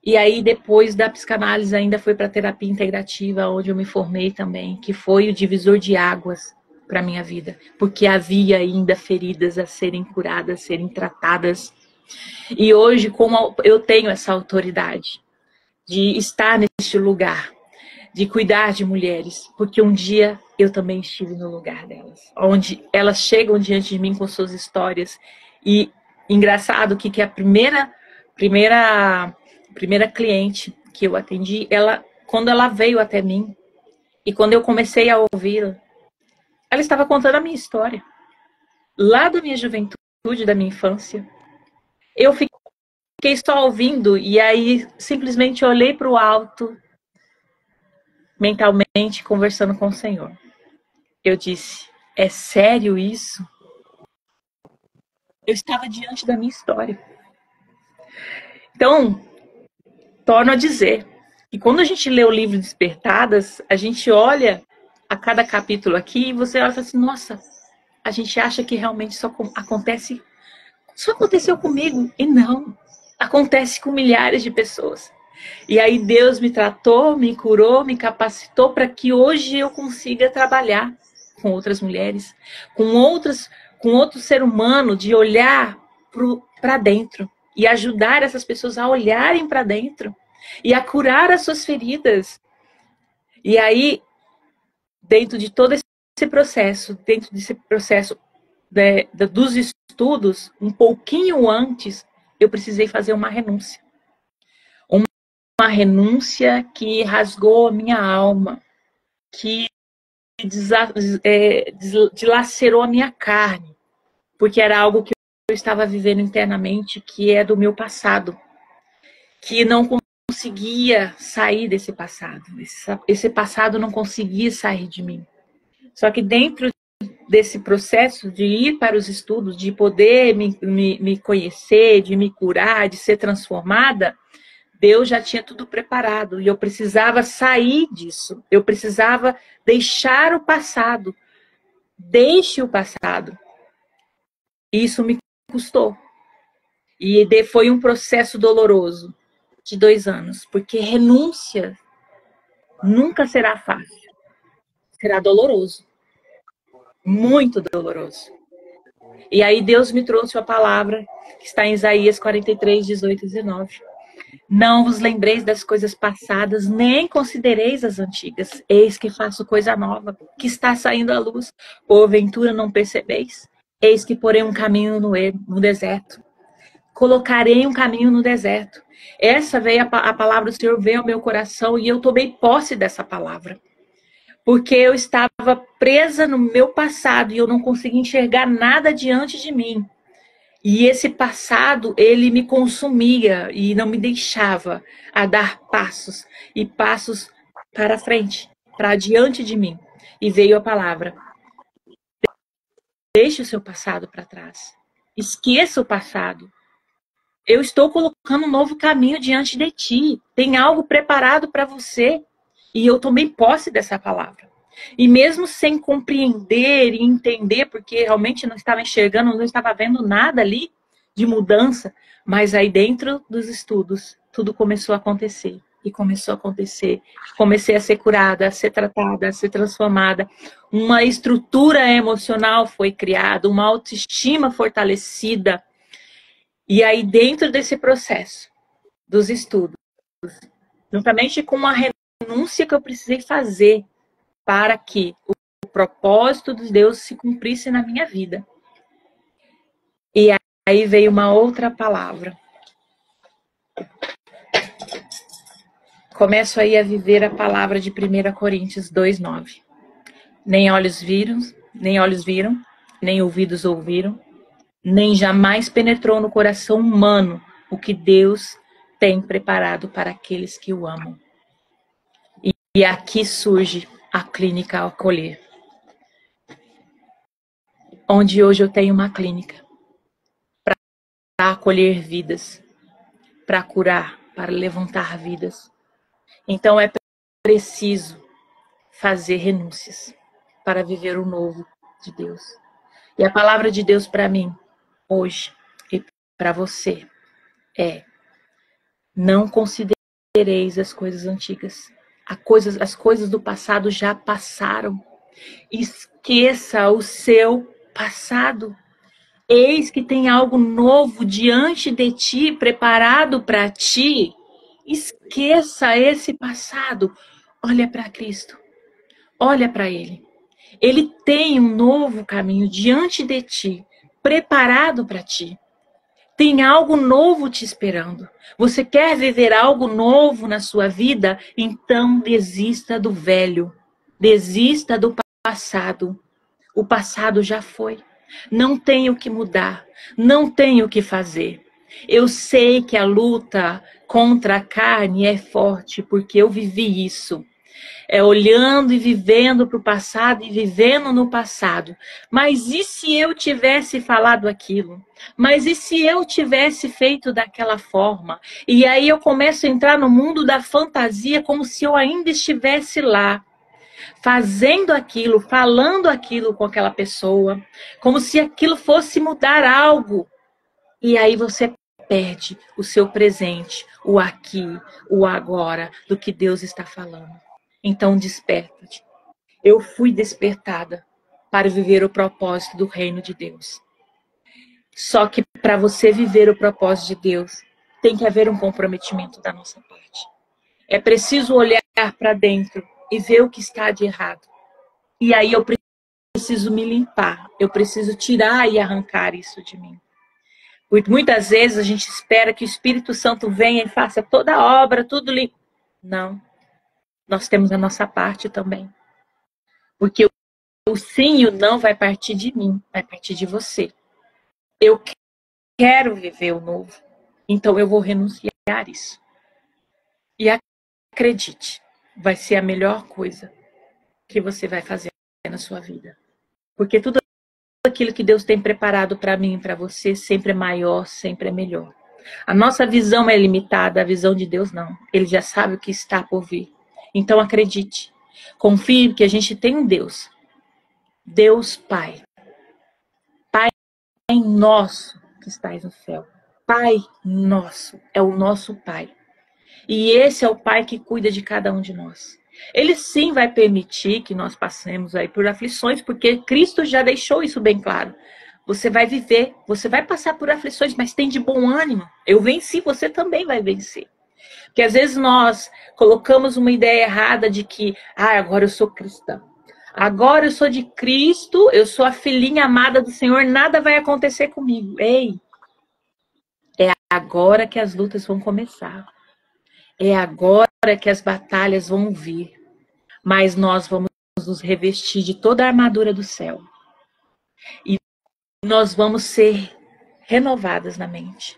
E aí, depois da psicanálise, ainda foi para a terapia integrativa, onde eu me formei também, que foi o divisor de águas para a minha vida. Porque havia ainda feridas a serem curadas, a serem tratadas. E hoje, como eu tenho essa autoridade de estar neste lugar, de cuidar de mulheres, porque um dia eu também estive no lugar delas, onde elas chegam diante de mim com suas histórias. E engraçado que a primeira cliente que eu atendi, quando ela veio até mim, e quando eu comecei a ouvi-la, ela estava contando a minha história, lá da minha juventude, da minha infância. Eu fiquei só ouvindo, e aí simplesmente olhei para o alto, mentalmente, conversando com o Senhor. Eu disse, é sério isso? Eu estava diante da minha história. Então, torno a dizer que quando a gente lê o livro Despertadas, a gente olha a cada capítulo aqui e você olha e fala assim, nossa, a gente acha que realmente só aconteceu comigo. E não, acontece com milhares de pessoas. E aí Deus me tratou, me curou, me capacitou para que hoje eu consiga trabalhar com outras mulheres, com outro ser humano, de olhar para dentro e ajudar essas pessoas a olharem para dentro e a curar as suas feridas. E aí, dentro de todo esse processo, dos estudos, um pouquinho antes, eu precisei fazer uma renúncia. Uma renúncia que rasgou a minha alma, que dilacerou a minha carne, porque era algo que eu estava vivendo internamente, que é do meu passado, que não conseguia sair desse passado. Esse passado não conseguia sair de mim. Só que dentro desse processo de ir para os estudos, de poder me conhecer, de me curar, de ser transformada, Deus já tinha tudo preparado e eu precisava sair disso. Eu precisava deixar o passado. Deixe o passado. Isso me custou. E foi um processo doloroso de 2 anos, porque renúncia nunca será fácil. Será doloroso. Muito doloroso. E aí Deus me trouxe a palavra que está em Isaías 43, 18 e 19. Não vos lembreis das coisas passadas, nem considereis as antigas. Eis que faço coisa nova, que está saindo à luz. Porventura não percebeis? Eis que porei um caminho no deserto. Colocarei um caminho no deserto. Essa veio a palavra do Senhor, veio ao meu coração e eu tomei posse dessa palavra. Porque eu estava presa no meu passado e eu não conseguia enxergar nada diante de mim. E esse passado, ele me consumia e não me deixava a dar passos e passos para frente, para diante de mim. E veio a palavra: deixe o seu passado para trás. Esqueça o passado. Eu estou colocando um novo caminho diante de ti. Tem algo preparado para você. E eu tomei posse dessa palavra. E mesmo sem compreender e entender, porque realmente não estava enxergando, não estava vendo nada ali de mudança, mas aí dentro dos estudos, tudo começou a acontecer. E começou a acontecer. Comecei a ser curada, a ser tratada, a ser transformada. Uma estrutura emocional foi criada, uma autoestima fortalecida. E aí dentro desse processo dos estudos, juntamente com uma renúncia que eu precisei fazer para que o propósito de Deus se cumprisse na minha vida. E aí veio uma outra palavra. Começo aí a viver a palavra de 1 Coríntios 2:9. Nem olhos viram, nem ouvidos ouviram, nem jamais penetrou no coração humano o que Deus tem preparado para aqueles que o amam. E aqui surge a Clínica Acolher, onde hoje eu tenho uma clínica para acolher vidas, para curar, para levantar vidas. Então é preciso fazer renúncias para viver o novo de Deus. E a palavra de Deus para mim, hoje, e para você, é: não considereis as coisas antigas. As coisas do passado já passaram. Esqueça o seu passado. Eis que tem algo novo diante de ti, preparado para ti. Esqueça esse passado. Olha para Cristo. Olha para Ele. Ele tem um novo caminho diante de ti, preparado para ti. Tem algo novo te esperando. Você quer viver algo novo na sua vida? Então desista do velho. Desista do passado. O passado já foi. Não tem o que mudar. Não tem o que fazer. Eu sei que a luta contra a carne é forte, porque eu vivi isso. É olhando e vivendo para o passado e vivendo no passado. Mas e se eu tivesse falado aquilo? Mas e se eu tivesse feito daquela forma? E aí eu começo a entrar no mundo da fantasia como se eu ainda estivesse lá, fazendo aquilo, falando aquilo com aquela pessoa, como se aquilo fosse mudar algo. E aí você perde o seu presente, o aqui, o agora, do que Deus está falando. Então desperta-te. Eu fui despertada para viver o propósito do reino de Deus. Só que para você viver o propósito de Deus, tem que haver um comprometimento da nossa parte. É preciso olhar para dentro e ver o que está de errado. E aí eu preciso me limpar, eu preciso tirar e arrancar isso de mim. Porque muitas vezes a gente espera que o Espírito Santo venha e faça toda a obra, tudo limpo. Não, nós temos a nossa parte também. Porque o sim e o não vai partir de mim, vai partir de você. Eu quero viver o novo, então eu vou renunciar a isso. E acredite, vai ser a melhor coisa que você vai fazer na sua vida. Porque tudo aquilo que Deus tem preparado para mim e para você sempre é maior, sempre é melhor. A nossa visão é limitada, a visão de Deus não. Ele já sabe o que está por vir. Então acredite, confie que a gente tem um Deus. Deus Pai. Pai nosso que estás no céu. Pai nosso, é o nosso Pai. E esse é o Pai que cuida de cada um de nós. Ele sim vai permitir que nós passemos aí por aflições, porque Cristo já deixou isso bem claro. Você vai viver, você vai passar por aflições, mas tem de bom ânimo. Eu venci, você também vai vencer. Porque às vezes nós colocamos uma ideia errada de que, agora eu sou cristã. Agora eu sou de Cristo, eu sou a filhinha amada do Senhor, nada vai acontecer comigo. Ei, é agora que as lutas vão começar. É agora que as batalhas vão vir. Mas nós vamos nos revestir de toda a armadura do céu. E nós vamos ser renovadas na mente.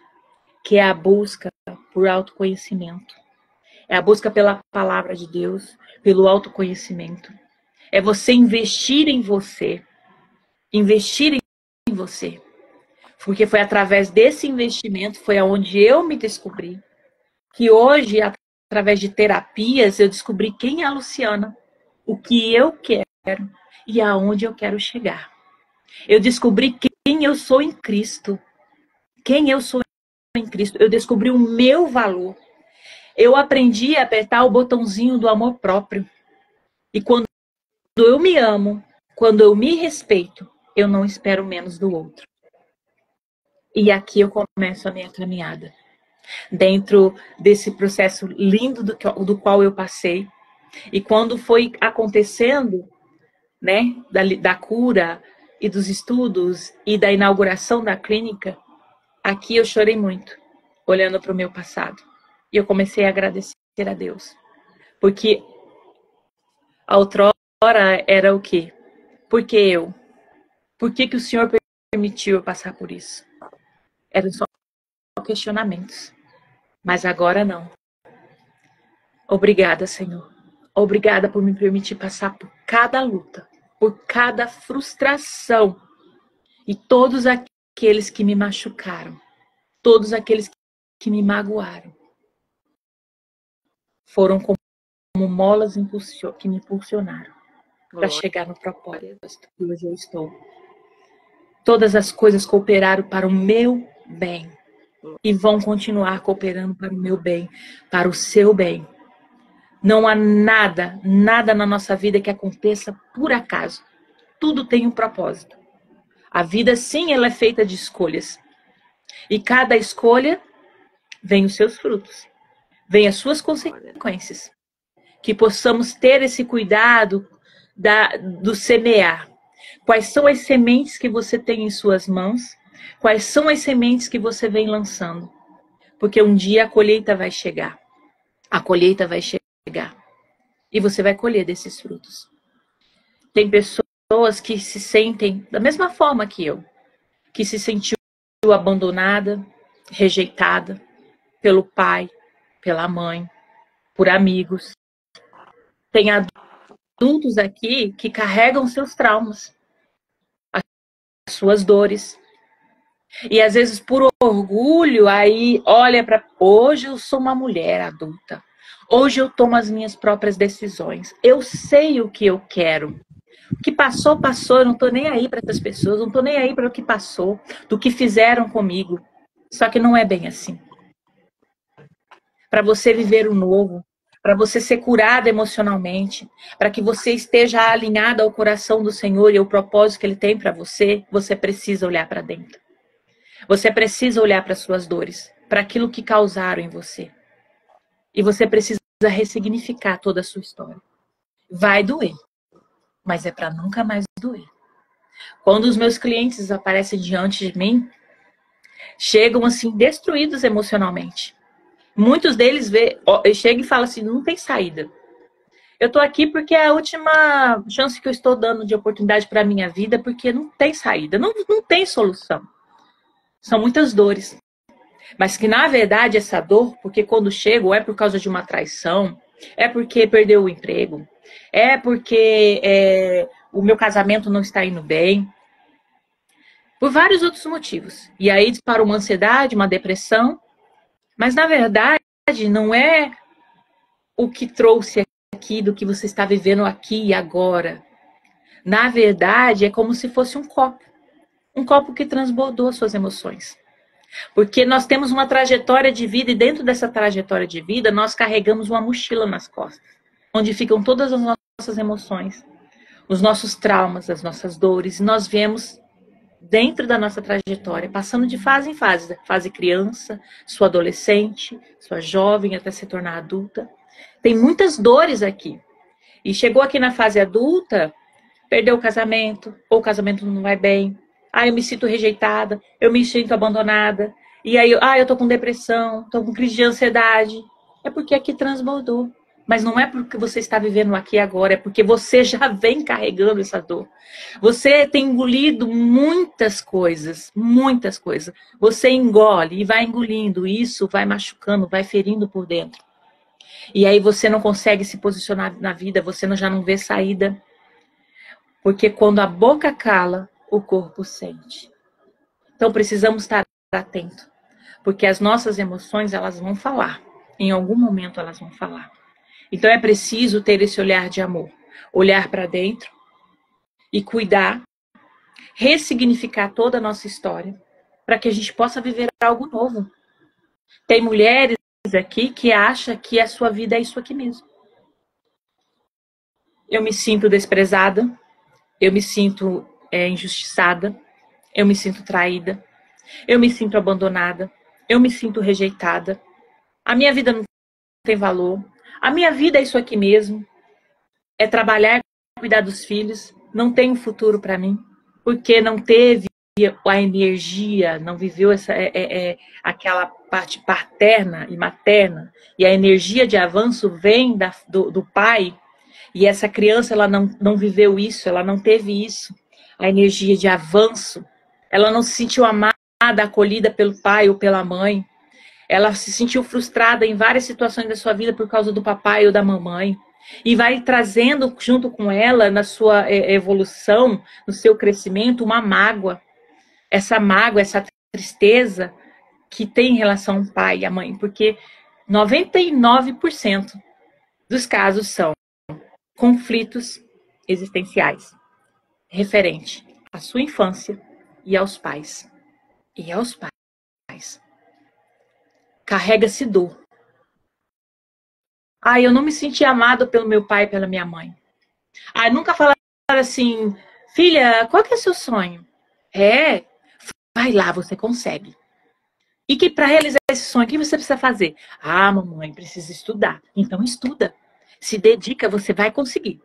Que é a busca por autoconhecimento. É a busca pela palavra de Deus, pelo autoconhecimento. É você investir em você. Investir em você. Porque foi através desse investimento, foi aonde eu me descobri. Que hoje, através de terapias, eu descobri quem é a Luciana, o que eu quero e aonde eu quero chegar. Eu descobri quem eu sou em Cristo. Quem eu sou em Cristo. Eu descobri o meu valor. Eu aprendi a apertar o botãozinho do amor próprio. E quando eu me amo, quando eu me respeito, eu não espero menos do outro. E aqui eu começo a minha caminhada. Dentro desse processo lindo do qual eu passei. E quando foi acontecendo, né, da cura e dos estudos e da inauguração da clínica, aqui eu chorei muito, olhando para o meu passado. E eu comecei a agradecer a Deus. Porque a outrora era o quê? Por que eu? Por que o Senhor permitiu eu passar por isso? Eram só questionamentos. Mas agora não. Obrigada, Senhor. Obrigada por me permitir passar por cada luta, por cada frustração. E todos aqueles que me machucaram, todos aqueles que me magoaram, foram como molas que me impulsionaram para chegar no propósito que hoje eu estou. Todas as coisas cooperaram para o meu bem e vão continuar cooperando para o meu bem, para o seu bem. Não há nada na nossa vida que aconteça por acaso. Tudo tem um propósito. A vida, sim, ela é feita de escolhas. E cada escolha vem os seus frutos. Vem as suas consequências. Que possamos ter esse cuidado do semear. Quais são as sementes que você tem em suas mãos? Quais são as sementes que você vem lançando? Porque um dia a colheita vai chegar. A colheita vai chegar. E você vai colher desses frutos. Tem pessoas que se sentem da mesma forma que eu. Que se sentiu abandonada, rejeitada pelo pai, pela mãe, por amigos. Tem adultos aqui que carregam seus traumas, as suas dores. E às vezes por orgulho, aí olha para... Hoje eu sou uma mulher adulta. Hoje eu tomo as minhas próprias decisões. Eu sei o que eu quero. O que passou, passou. Eu não estou nem aí para essas pessoas. Não estou nem aí para o que passou, do que fizeram comigo. Só que não é bem assim. Para você viver o novo, para você ser curada emocionalmente, para que você esteja alinhada ao coração do Senhor e ao propósito que Ele tem para você, você precisa olhar para dentro. Você precisa olhar para suas dores, para aquilo que causaram em você. E você precisa ressignificar toda a sua história. Vai doer, mas é para nunca mais doer. Quando os meus clientes aparecem diante de mim, chegam assim destruídos emocionalmente. Muitos deles chegam e falam assim, não tem saída. Eu tô aqui porque é a última chance que eu estou dando de oportunidade para a minha vida, porque não tem saída, não tem solução. São muitas dores. Mas que, na verdade, essa dor, porque quando chego, é por causa de uma traição, é porque perdeu o emprego, é porque o meu casamento não está indo bem, por vários outros motivos. E aí dispara uma ansiedade, uma depressão, mas, na verdade, não é o que trouxe aqui, do que você está vivendo aqui e agora. Na verdade, é como se fosse um copo que transbordou as suas emoções. Porque nós temos uma trajetória de vida e dentro dessa trajetória de vida nós carregamos uma mochila nas costas, onde ficam todas as nossas emoções, os nossos traumas, as nossas dores. E nós viemos dentro da nossa trajetória, passando de fase em fase, fase criança, sua adolescente, sua jovem, até se tornar adulta. Tem muitas dores aqui. E chegou aqui na fase adulta, perdeu o casamento, ou o casamento não vai bem. Eu me sinto rejeitada, eu me sinto abandonada. E aí, eu tô com depressão, tô com crise de ansiedade. É porque aqui transbordou. Mas não é porque você está vivendo aqui agora, é porque você já vem carregando essa dor. Você tem engolido muitas coisas, muitas coisas. Você engole e vai engolindo, isso vai machucando, vai ferindo por dentro. E aí você não consegue se posicionar na vida, você já não vê saída. Porque quando a boca cala, o corpo sente. Então precisamos estar atento, porque as nossas emoções, elas vão falar. Em algum momento elas vão falar. Então é preciso ter esse olhar de amor, olhar para dentro e cuidar, ressignificar toda a nossa história, para que a gente possa viver algo novo. Tem mulheres aqui que acham que a sua vida é isso aqui mesmo. Eu me sinto desprezada, eu me sinto injustiçada, eu me sinto traída, eu me sinto abandonada, eu me sinto rejeitada, a minha vida não tem valor, a minha vida é isso aqui mesmo, é trabalhar, cuidar dos filhos, não tem um futuro para mim, porque não teve a energia, não viveu aquela parte paterna e materna, e a energia de avanço vem do pai, e essa criança ela não viveu isso, ela não teve isso, a energia de avanço, ela não se sentiu amada, acolhida pelo pai ou pela mãe, ela se sentiu frustrada em várias situações da sua vida por causa do papai ou da mamãe, e vai trazendo junto com ela, na sua evolução, no seu crescimento, uma mágoa, essa tristeza que tem em relação ao pai e à mãe, porque 99% dos casos são conflitos existenciais, referente à sua infância e aos pais. E aos pais. Carrega-se dor. Eu não me senti amado pelo meu pai e pela minha mãe. Nunca falaram assim, filha, qual que é o seu sonho? Vai lá, você consegue. E que para realizar esse sonho, o que você precisa fazer? Mamãe, precisa estudar. Então estuda. Se dedica, você vai conseguir.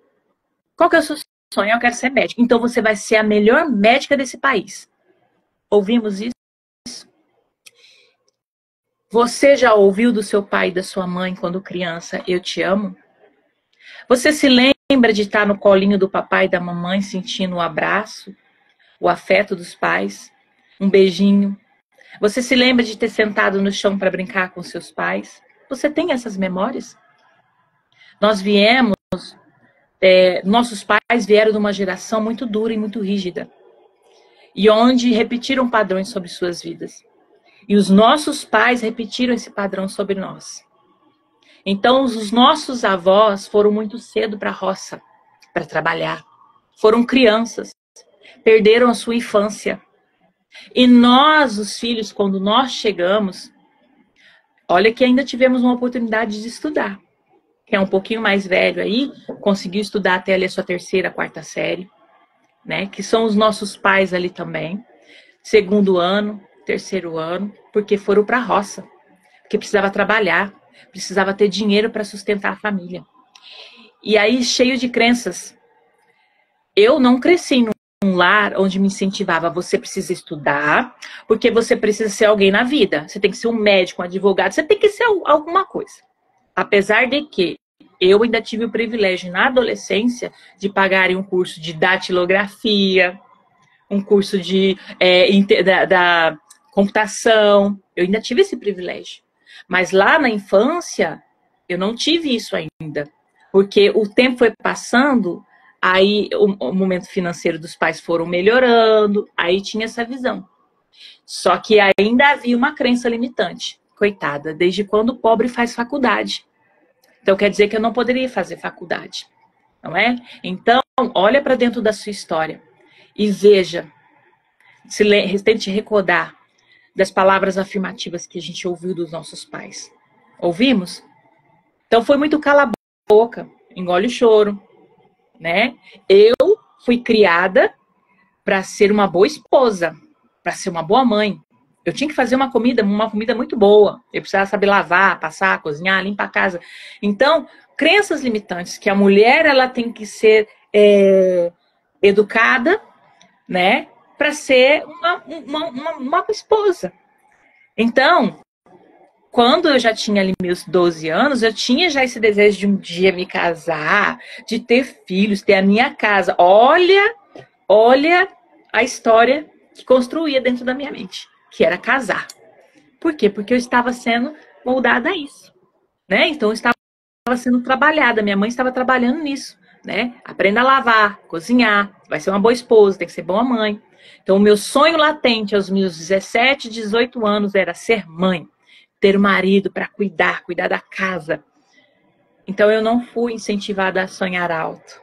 Qual que é o seu sonho? Eu quero ser médica. Então você vai ser a melhor médica desse país. Ouvimos isso? Você já ouviu do seu pai e da sua mãe quando criança, eu te amo? Você se lembra de estar no colinho do papai e da mamãe sentindo o abraço, o afeto dos pais, um beijinho? Você se lembra de ter sentado no chão para brincar com seus pais? Você tem essas memórias? Nossos pais vieram de uma geração muito dura e muito rígida, e onde repetiram padrões sobre suas vidas. E os nossos pais repetiram esse padrão sobre nós. Então, os nossos avós foram muito cedo para a roça, para trabalhar. Foram crianças, perderam a sua infância. E nós, os filhos, quando nós chegamos, olha que ainda tivemos uma oportunidade de estudar. que é um pouquinho mais velho aí, conseguiu estudar até ali a sua 3ª, 4ª série, né? Que são os nossos pais ali também. 2º ano, 3º ano, porque foram para a roça, porque precisava trabalhar, precisava ter dinheiro para sustentar a família. E aí, cheio de crenças. Eu não cresci num lar onde me incentivava, você precisa estudar, porque você precisa ser alguém na vida. Você tem que ser um médico, um advogado, você tem que ser alguma coisa. Apesar de que eu ainda tive o privilégio na adolescência de pagar um curso de datilografia, um curso da computação. Eu ainda tive esse privilégio. Mas lá na infância, eu não tive isso ainda. Porque o tempo foi passando, aí o momento financeiro dos pais foram melhorando, aí tinha essa visão. Só que ainda havia uma crença limitante. Coitada, desde quando o pobre faz faculdade? Então quer dizer que eu não poderia fazer faculdade, não é? Então, olha para dentro da sua história e veja, tente recordar das palavras afirmativas que a gente ouviu dos nossos pais. Ouvimos? Então foi muito cala a boca, engole o choro, né? Eu fui criada para ser uma boa esposa, para ser uma boa mãe. Eu tinha que fazer uma comida muito boa. Eu precisava saber lavar, passar, cozinhar, limpar a casa. Então, crenças limitantes, que a mulher ela tem que ser educada, né, para ser uma esposa. Então, quando eu já tinha ali meus 12 anos, eu tinha já esse desejo de um dia me casar, de ter filhos, ter a minha casa. Olha a história que construía dentro da minha mente, que era casar. Por quê? Porque eu estava sendo moldada a isso, né? Então, eu estava sendo trabalhada, minha mãe estava trabalhando nisso, né? Aprenda a lavar, cozinhar, vai ser uma boa esposa, tem que ser boa mãe. Então, o meu sonho latente aos meus 17, 18 anos era ser mãe, ter um marido para cuidar da casa. Então, eu não fui incentivada a sonhar alto.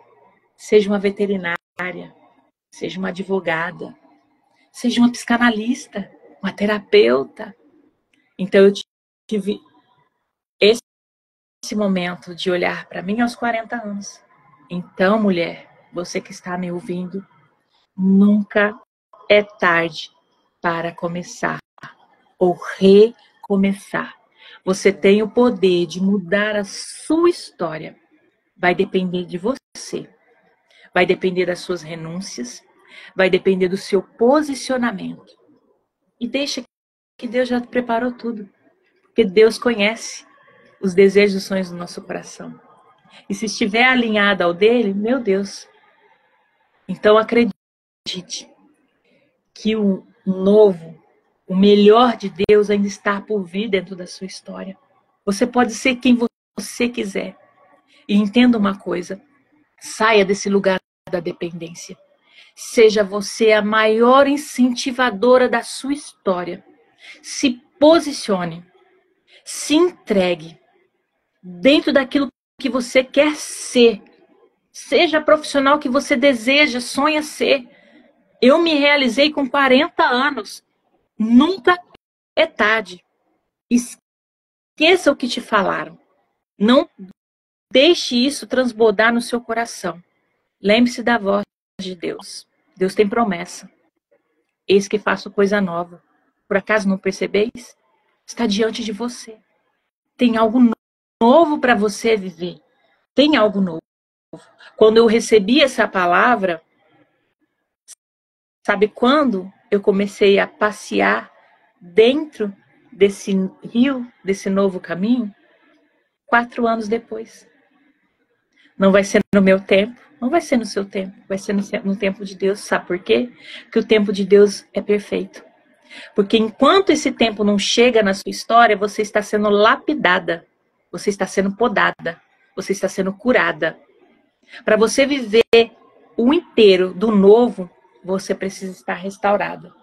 Seja uma veterinária, seja uma advogada, seja uma psicanalista, uma terapeuta. Então, eu tive esse momento de olhar para mim aos 40 anos. Então, mulher, você que está me ouvindo, nunca é tarde para começar ou recomeçar. Você tem o poder de mudar a sua história. Vai depender de você. Vai depender das suas renúncias. Vai depender do seu posicionamento. E deixa que Deus já preparou tudo. Porque Deus conhece os desejos e os sonhos do nosso coração. E se estiver alinhado ao dele, meu Deus. Então acredite que o novo, o melhor de Deus ainda está por vir dentro da sua história. Você pode ser quem você quiser. E entenda uma coisa, saia desse lugar da dependência. Seja você a maior incentivadora da sua história. Se posicione, se entregue dentro daquilo que você quer ser. Seja a profissional que você deseja, sonha ser. Eu me realizei com 40 anos. Nunca é tarde. Esqueça o que te falaram. Não deixe isso transbordar no seu coração. Lembre-se da voz de Deus. Deus tem promessa. Eis que faço coisa nova. Por acaso não percebeis? Está diante de você. Tem algo novo para você viver. Tem algo novo. Quando eu recebi essa palavra, sabe quando eu comecei a passear dentro desse rio, desse novo caminho? 4 anos depois. Não vai ser no meu tempo, não vai ser no seu tempo, vai ser no tempo de Deus. Sabe por quê? Porque o tempo de Deus é perfeito. Porque enquanto esse tempo não chega na sua história, você está sendo lapidada, você está sendo podada, você está sendo curada. Para você viver o inteiro do novo, você precisa estar restaurada.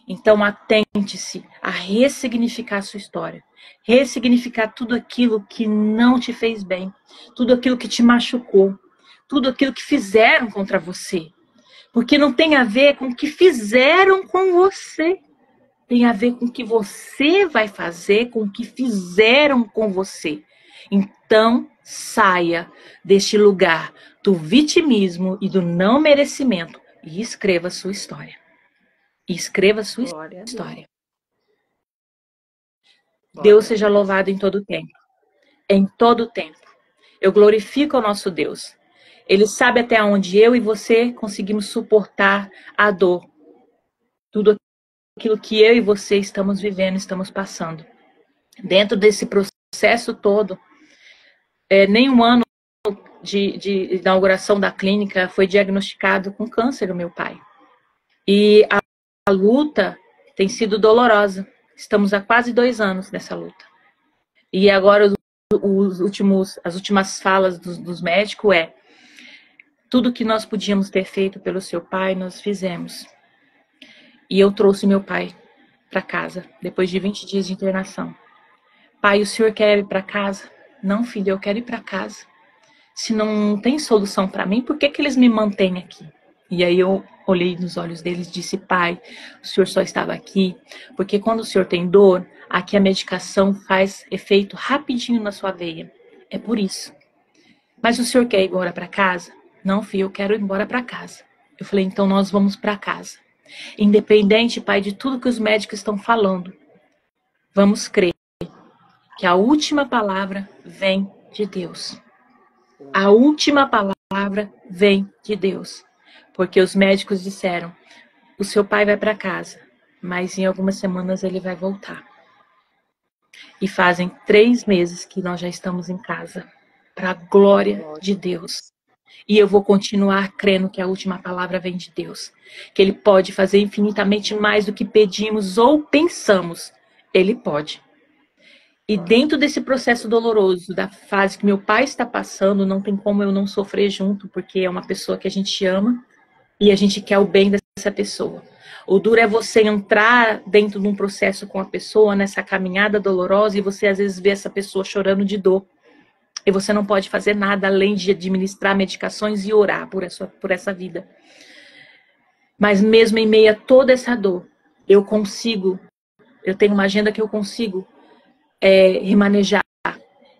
Então, atente-se a ressignificar a sua história. Ressignificar tudo aquilo que não te fez bem. Tudo aquilo que te machucou. Tudo aquilo que fizeram contra você. Porque não tem a ver com o que fizeram com você. Tem a ver com o que você vai fazer, com o que fizeram com você. Então, saia deste lugar do vitimismo e do não merecimento e escreva a sua história. E escreva a sua história. Deus seja louvado em todo o tempo. Em todo o tempo. Eu glorifico o nosso Deus. Ele sabe até onde eu e você conseguimos suportar a dor. Tudo aquilo que eu e você estamos vivendo, estamos passando. Dentro desse processo todo, nenhum ano de inauguração da clínica foi diagnosticado com câncer o meu pai. E a luta tem sido dolorosa. Estamos há quase 2 anos nessa luta. E agora as últimas falas dos médicos tudo que nós podíamos ter feito pelo seu pai, nós fizemos. E eu trouxe meu pai para casa, depois de 20 dias de internação. Pai, o senhor quer ir para casa? Não, filho, eu quero ir para casa. Se não tem solução para mim, por que eles me mantêm aqui? E aí eu olhei nos olhos deles e disse, pai, o senhor só estava aqui porque quando o senhor tem dor, aqui a medicação faz efeito rapidinho na sua veia. É por isso. Mas o senhor quer ir embora para casa? Não, filho, eu quero ir embora para casa. Eu falei, então nós vamos para casa. Independente, pai, de tudo que os médicos estão falando, vamos crer que a última palavra vem de Deus. A última palavra vem de Deus. Porque os médicos disseram, o seu pai vai para casa, mas em algumas semanas ele vai voltar. E fazem 3 meses que nós já estamos em casa, para a glória de Deus. E eu vou continuar crendo que a última palavra vem de Deus. Que Ele pode fazer infinitamente mais do que pedimos ou pensamos. Ele pode. E dentro desse processo doloroso, da fase que meu pai está passando, não tem como eu não sofrer junto, porque é uma pessoa que a gente ama e a gente quer o bem dessa pessoa. O duro é você entrar dentro de um processo com a pessoa, nessa caminhada dolorosa, e você às vezes vê essa pessoa chorando de dor. E você não pode fazer nada além de administrar medicações e orar por essa vida. Mas mesmo em meio a toda essa dor, eu tenho uma agenda que eu consigo remanejar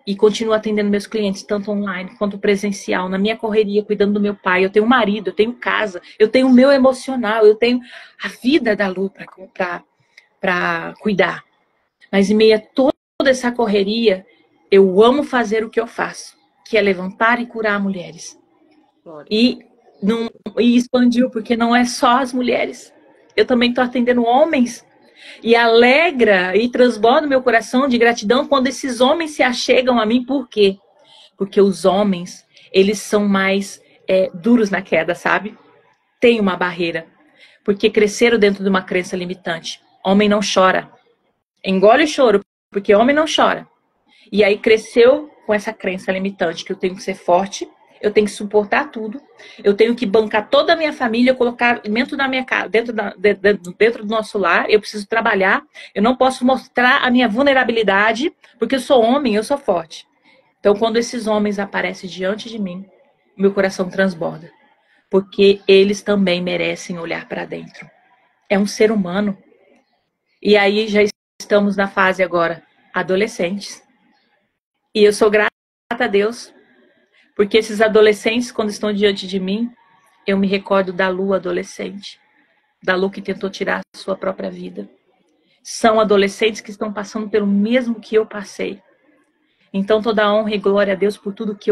e continuo atendendo meus clientes, tanto online quanto presencial, na minha correria, cuidando do meu pai. Eu tenho um marido, eu tenho casa, eu tenho o meu emocional, eu tenho a vida da Lu para cuidar. Mas em meio a toda essa correria, eu amo fazer o que eu faço, que é levantar e curar mulheres. E expandiu, porque não é só as mulheres. Eu também estou atendendo homens. E alegra e transborda o meu coração de gratidão quando esses homens se achegam a mim. Por quê? Porque os homens, eles são mais duros na queda, sabe? Tem uma barreira. Porque cresceram dentro de uma crença limitante. Homem não chora. Engole o choro, porque homem não chora. E aí cresceu com essa crença limitante, que eu tenho que ser forte, eu tenho que suportar tudo, eu tenho que bancar toda a minha família, colocar dentro da minha casa, dentro do nosso lar, eu preciso trabalhar, eu não posso mostrar a minha vulnerabilidade, porque eu sou homem, eu sou forte. Então, quando esses homens aparecem diante de mim, meu coração transborda, porque eles também merecem olhar para dentro. É um ser humano. E aí já estamos na fase agora, adolescentes. E eu sou grata a Deus, porque esses adolescentes, quando estão diante de mim, eu me recordo da Lu adolescente, da Lu que tentou tirar a sua própria vida. São adolescentes que estão passando pelo mesmo que eu passei. Então toda a honra e glória a Deus por tudo que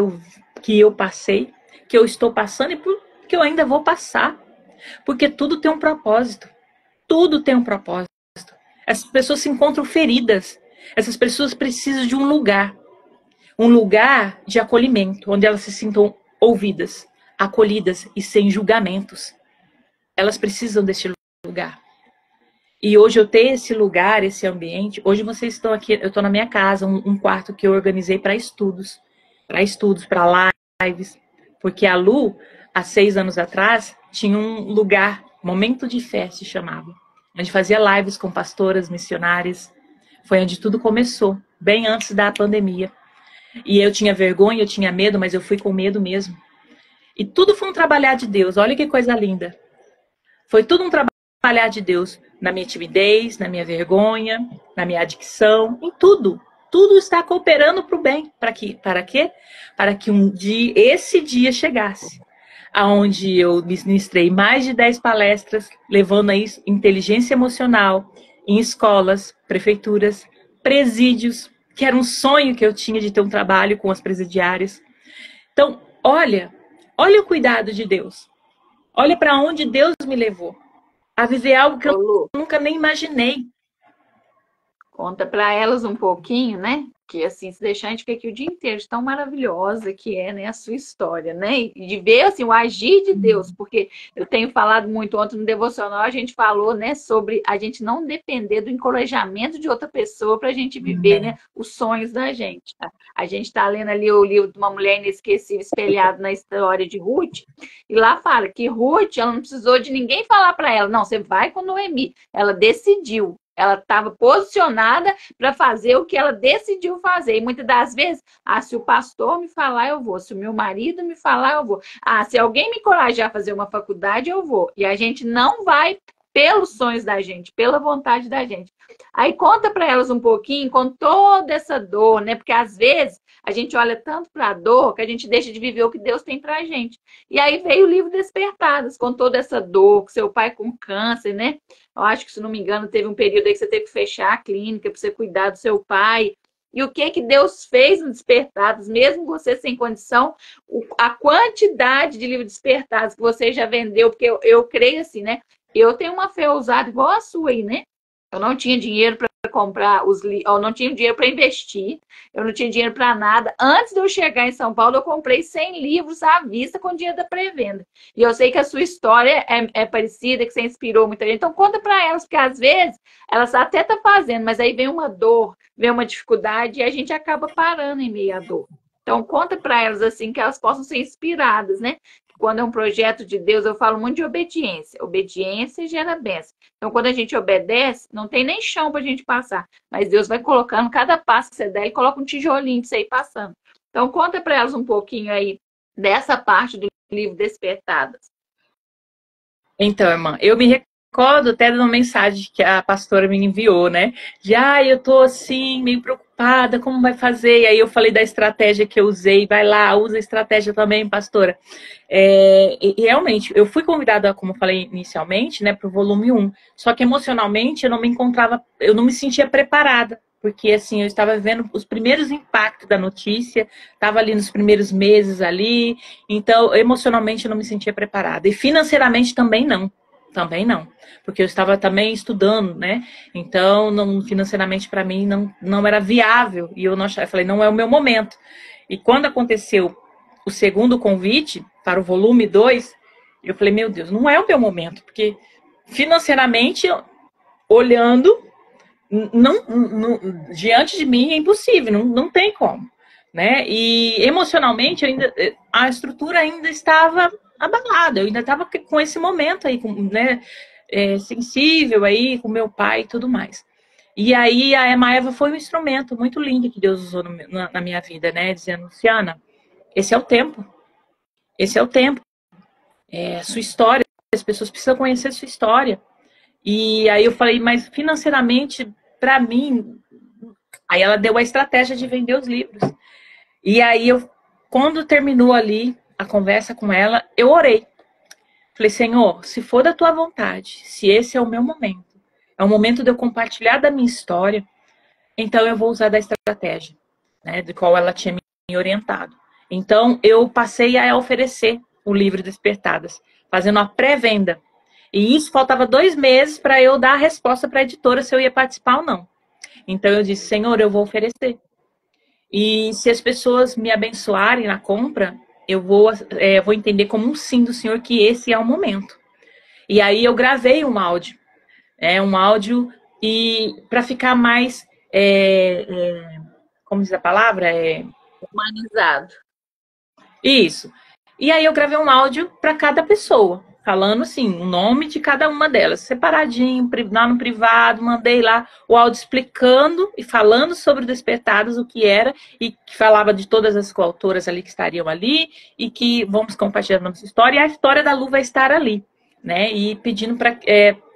eu passei, que eu estou passando e por que eu ainda vou passar. Porque tudo tem um propósito. Tudo tem um propósito. Essas pessoas se encontram feridas. Essas pessoas precisam de um lugar de acolhimento, onde elas se sintam ouvidas, acolhidas e sem julgamentos. Elas precisam desse lugar. E hoje eu tenho esse lugar, esse ambiente. Hoje vocês estão aqui, eu estou na minha casa, um quarto que eu organizei para estudos, para lives. Porque a Lu, há 6 anos atrás, tinha um lugar, Momento de Fé se chamava, onde fazia lives com pastoras, missionárias. Foi onde tudo começou, bem antes da pandemia. E eu tinha vergonha, eu tinha medo, mas eu fui com medo mesmo. E tudo foi um trabalhar de Deus. Olha que coisa linda. Foi tudo um trabalhar de Deus. Na minha timidez, na minha vergonha, na minha adicção, em tudo. tudo está cooperando para o bem. Para quê? Para que esse dia chegasse, aonde eu ministrei mais de 10 palestras, levando a isso inteligência emocional em escolas, prefeituras, presídios, que era um sonho que eu tinha de ter um trabalho com as presidiárias. Então, olha o cuidado de Deus. Olha para onde Deus me levou. A viver algo que eu nunca nem imaginei. Conta para elas um pouquinho, né? Que assim, se deixar a gente fica aqui o dia inteiro, de tão maravilhosa que é, né, a sua história, né? E de ver assim o agir de Deus, porque eu tenho falado muito ontem no devocional, a gente falou, né, sobre a gente não depender do encorajamento de outra pessoa para a gente viver, né, os sonhos da gente. A gente está lendo ali o livro de uma mulher inesquecível, espelhado na história de Ruth, e lá fala que Ruth, ela não precisou de ninguém falar para ela, não, você vai com Noemi. Ela decidiu. Ela estava posicionada para fazer o que ela decidiu fazer. E muitas das vezes, se o pastor me falar, eu vou. Se o meu marido me falar, eu vou. Se alguém me encorajar a fazer uma faculdade, eu vou. E a gente não vai pelos sonhos da gente, pela vontade da gente. Aí conta para elas um pouquinho com toda essa dor, né? Porque às vezes a gente olha tanto para a dor que a gente deixa de viver o que Deus tem para a gente. E aí veio o livro Despertadas, com toda essa dor, com seu pai com câncer, né? Eu acho que, se não me engano, teve um período aí que você teve que fechar a clínica para você cuidar do seu pai. E o que Deus fez no Despertados, mesmo você sem condição, a quantidade de livros despertados que você já vendeu, porque eu creio assim, né? Eu tenho uma fé ousada igual a sua aí, né? Eu não tinha dinheiro para comprar os livros, eu não tinha dinheiro para investir, eu não tinha dinheiro para nada. Antes de eu chegar em São Paulo, eu comprei 100 livros à vista com dinheiro da pré-venda. E eu sei que a sua história é parecida, que você inspirou muita gente. Então, conta para elas, porque às vezes elas até estão fazendo, mas aí vem uma dor, vem uma dificuldade e a gente acaba parando em meio à dor. Então, conta para elas assim que elas possam ser inspiradas, né? Quando é um projeto de Deus, eu falo muito de obediência. Obediência gera bênção. Então, quando a gente obedece, não tem nem chão para a gente passar. Mas Deus vai colocando, cada passo que você der, Ele coloca um tijolinho de você ir passando. Então, conta para elas um pouquinho aí dessa parte do livro Despertadas. Então, irmã, eu me recordo até de uma mensagem que a pastora me enviou, né? De, eu tô assim, meio preocupada, como vai fazer? E aí eu falei da estratégia que eu usei, vai lá, usa a estratégia também, pastora. E realmente, eu fui convidada, como eu falei inicialmente, né, para o volume 1. Só que emocionalmente eu não me sentia preparada. Porque, assim, eu estava vendo os primeiros impactos da notícia, estava ali nos primeiros meses ali, então, emocionalmente eu não me sentia preparada. E financeiramente também não, porque eu estava também estudando, né? Então, financeiramente para mim não era viável, e eu falei, não é o meu momento. E quando aconteceu o segundo convite para o volume 2, eu falei, meu Deus, não é o meu momento, porque financeiramente, olhando, diante de mim é impossível, não tem como, né? E emocionalmente a estrutura ainda estava abalada, eu ainda estava com esse momento aí, né, sensível aí com meu pai e tudo mais. E aí a Emaeva foi um instrumento muito lindo que Deus usou na minha vida, né? Dizendo, Luciana, esse é o tempo, sua história, as pessoas precisam conhecer a sua história. E aí eu falei, mas financeiramente, para mim... Aí ela deu a estratégia de vender os livros. E aí, quando terminou ali a conversa com ela, eu orei. Falei, Senhor, se for da tua vontade, se esse é o meu momento, é o momento de eu compartilhar da minha história, então eu vou usar da estratégia, né, de qual ela tinha me orientado. Então, eu passei a oferecer o livro Despertadas, fazendo a pré-venda. E isso faltava 2 meses para eu dar a resposta para a editora se eu ia participar ou não. Então eu disse, Senhor, eu vou oferecer. E se as pessoas me abençoarem na compra, eu vou entender como um sim do Senhor que esse é o momento. E aí eu gravei um áudio. E para ficar mais, como diz a palavra? Humanizado. Isso. E aí eu gravei um áudio para cada pessoa, falando assim, o nome de cada uma delas, separadinho, lá no privado, mandei lá o áudio explicando e falando sobre o Despertados, o que era, e que falava de todas as coautoras ali que estariam ali, e que vamos compartilhar a nossa história, e a história da Lu vai estar ali, né? E pedindo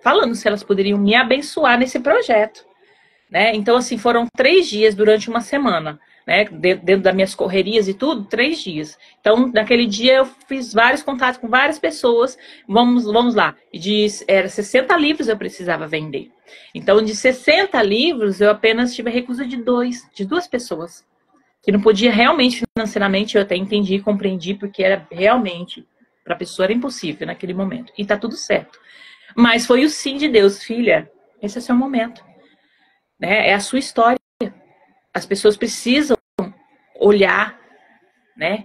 falando se elas poderiam me abençoar nesse projeto. né? Então, assim, foram 3 dias durante uma semana, né? Dentro das minhas correrias e tudo, 3 dias. Então, naquele dia eu fiz vários contatos com várias pessoas. Vamos lá. Era 60 livros eu precisava vender. Então, de 60 livros, eu apenas tive a recusa de 2 pessoas. Que não podia realmente financeiramente, eu até entendi e compreendi, porque era realmente, para a pessoa era impossível naquele momento. E tá tudo certo. Mas foi o sim de Deus, filha, esse é o seu momento. Né? É a sua história. As pessoas precisam olhar, né,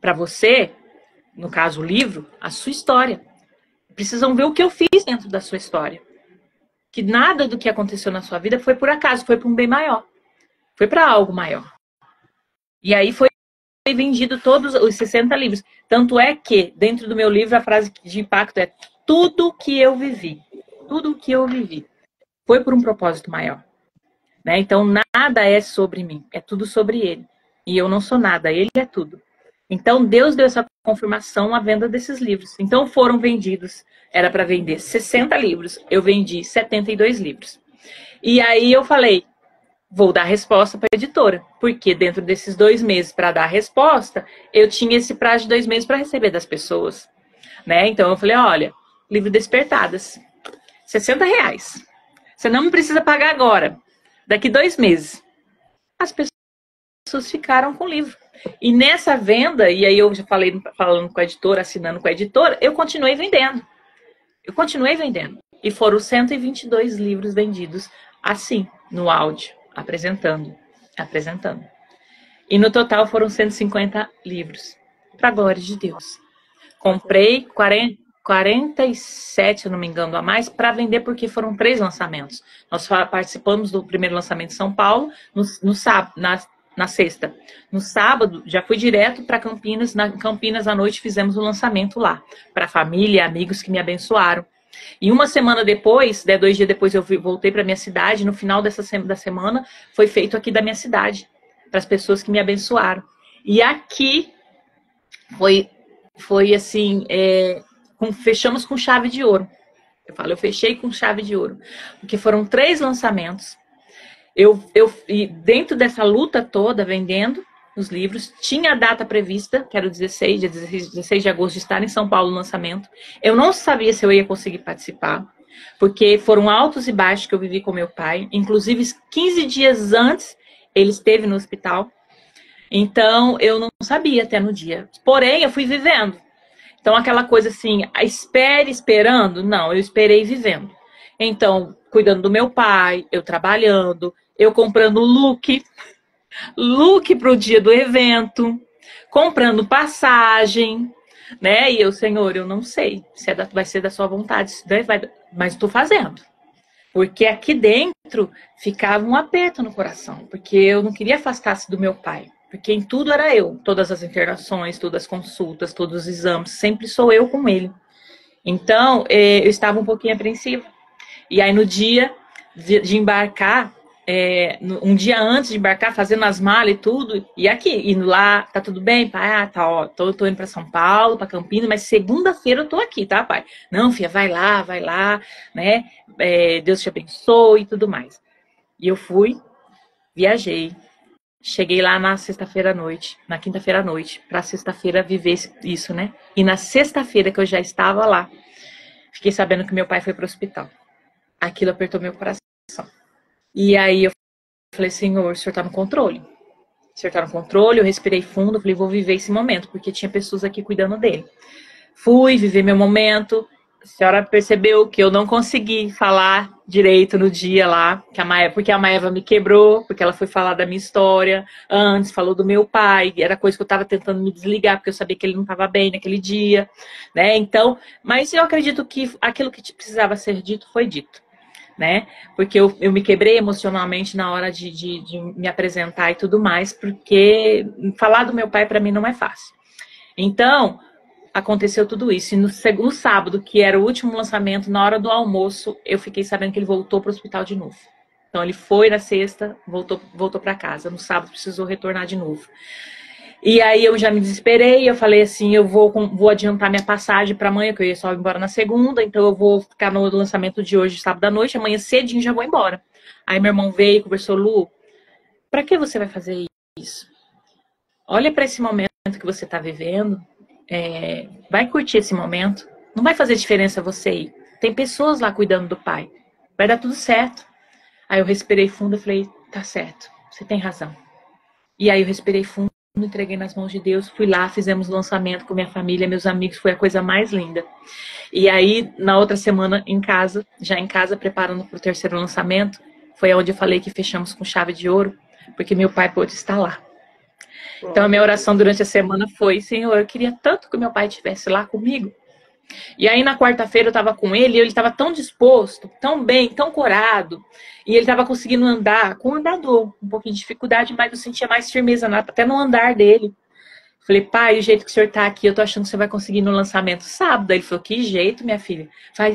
para você, no caso o livro, a sua história. Precisam ver o que eu fiz dentro da sua história. Que nada do que aconteceu na sua vida foi por acaso, foi para um bem maior. Foi para algo maior. E aí foi vendido todos os 60 livros. Tanto é que, dentro do meu livro, a frase de impacto é: tudo que eu vivi, tudo que eu vivi, foi por um propósito maior. Né? Então, nada é sobre mim, é tudo sobre ele. E eu não sou nada, ele é tudo. Então, Deus deu essa confirmação à venda desses livros. Então, foram vendidos, era para vender 60 livros, eu vendi 72 livros. E aí eu falei, vou dar resposta para a editora, porque dentro desses 2 meses para dar a resposta, eu tinha esse prazo de 2 meses para receber das pessoas. Né? Então, eu falei, olha, livro Despertadas, R$60. Você não me precisa pagar agora. Daqui 2 meses, as pessoas ficaram com o livro. E nessa venda, e aí eu já falando com a editora, assinando com a editora, eu continuei vendendo. E foram 122 livros vendidos, assim, no áudio, apresentando. E no total foram 150 livros, para a glória de Deus. Comprei 47, se eu não me engano, a mais, para vender, porque foram 3 lançamentos. Nós participamos do primeiro lançamento em São Paulo, no sábado, na sexta. No sábado, já fui direto para Campinas. Na Campinas, à noite, fizemos o lançamento lá, para a família e amigos que me abençoaram. E uma semana depois, 2 dias depois, eu voltei para minha cidade. No final da semana, foi feito aqui da minha cidade, para as pessoas que me abençoaram. E aqui foi assim, fechamos com chave de ouro. Eu fechei com chave de ouro. Porque foram 3 lançamentos. E dentro dessa luta toda, vendendo os livros, tinha a data prevista, que era o dia 16 de agosto, de estar em São Paulo no lançamento. Eu não sabia se eu ia conseguir participar, porque foram altos e baixos que eu vivi com meu pai. Inclusive, 15 dias antes, ele esteve no hospital. Então, eu não sabia até no dia. Porém, eu fui vivendo. Então, aquela coisa assim, esperando? Não, eu esperei vivendo. Então, cuidando do meu pai, eu trabalhando, eu comprando look para o dia do evento, comprando passagem, né? E eu, Senhor, eu não sei se vai ser da sua vontade, mas estou fazendo. Porque aqui dentro ficava um aperto no coração, porque eu não queria afastar-se do meu pai. Porque em tudo era eu. Todas as internações, todas as consultas, todos os exames, sempre sou eu com ele. Então, eu estava um pouquinho apreensiva. E aí, no dia de embarcar, um dia antes de embarcar, fazendo as malas e tudo, e aqui, indo lá, tá tudo bem, pai? Tá, ó, tô indo para São Paulo, para Campinas, mas segunda-feira eu tô aqui, tá, pai? Não, filha, vai lá, né? Deus te abençoe e tudo mais. E eu fui, viajei. Cheguei lá na sexta-feira à noite, na quinta-feira à noite, para sexta-feira viver isso, né? E na sexta-feira que eu já estava lá, fiquei sabendo que meu pai foi para o hospital. Aquilo apertou meu coração. E aí eu falei, Senhor, o Senhor está no controle. O Senhor está no controle, eu respirei fundo, falei, vou viver esse momento, porque tinha pessoas aqui cuidando dele. Fui viver meu momento. A senhora percebeu que eu não consegui falar direito no dia lá, porque a Maeva me quebrou, porque ela foi falar da minha história antes, falou do meu pai, era coisa que eu estava tentando me desligar, porque eu sabia que ele não estava bem naquele dia, né? Então, mas eu acredito que aquilo que precisava ser dito foi dito, né? Porque eu me quebrei emocionalmente na hora de me apresentar e tudo mais, porque falar do meu pai para mim não é fácil. Então, aconteceu tudo isso. E no sábado, que era o último lançamento, na hora do almoço, eu fiquei sabendo que ele voltou para o hospital de novo. Então, ele foi na sexta, voltou para casa. No sábado, precisou retornar de novo. E aí eu já me desesperei, eu falei assim, eu vou adiantar minha passagem para amanhã, que eu ia só ir embora na segunda, então eu vou ficar no lançamento de hoje, sábado à noite, amanhã cedinho já vou embora. Aí meu irmão veio e conversou, Lu, para que você vai fazer isso? Olha para esse momento que você está vivendo, vai curtir esse momento, não vai fazer diferença você ir. Tem pessoas lá cuidando do pai, vai dar tudo certo. Aí eu respirei fundo e falei, tá certo, você tem razão. E aí eu respirei fundo, entreguei nas mãos de Deus, fui lá, fizemos o lançamento com minha família, meus amigos, foi a coisa mais linda. E aí, na outra semana, em casa, preparando para o terceiro lançamento, foi onde eu falei que fechamos com chave de ouro, porque meu pai pôde estar lá. Então a minha oração durante a semana foi, Senhor, eu queria tanto que meu pai estivesse lá comigo. E aí na quarta-feira eu estava com ele, e ele estava tão disposto, tão bem, tão corado, e ele estava conseguindo andar com o andador, um pouquinho de dificuldade, mas eu sentia mais firmeza até no andar dele. Falei, pai, o jeito que o senhor tá aqui, eu tô achando que você vai conseguir no lançamento sábado. Aí ele falou, que jeito, minha filha?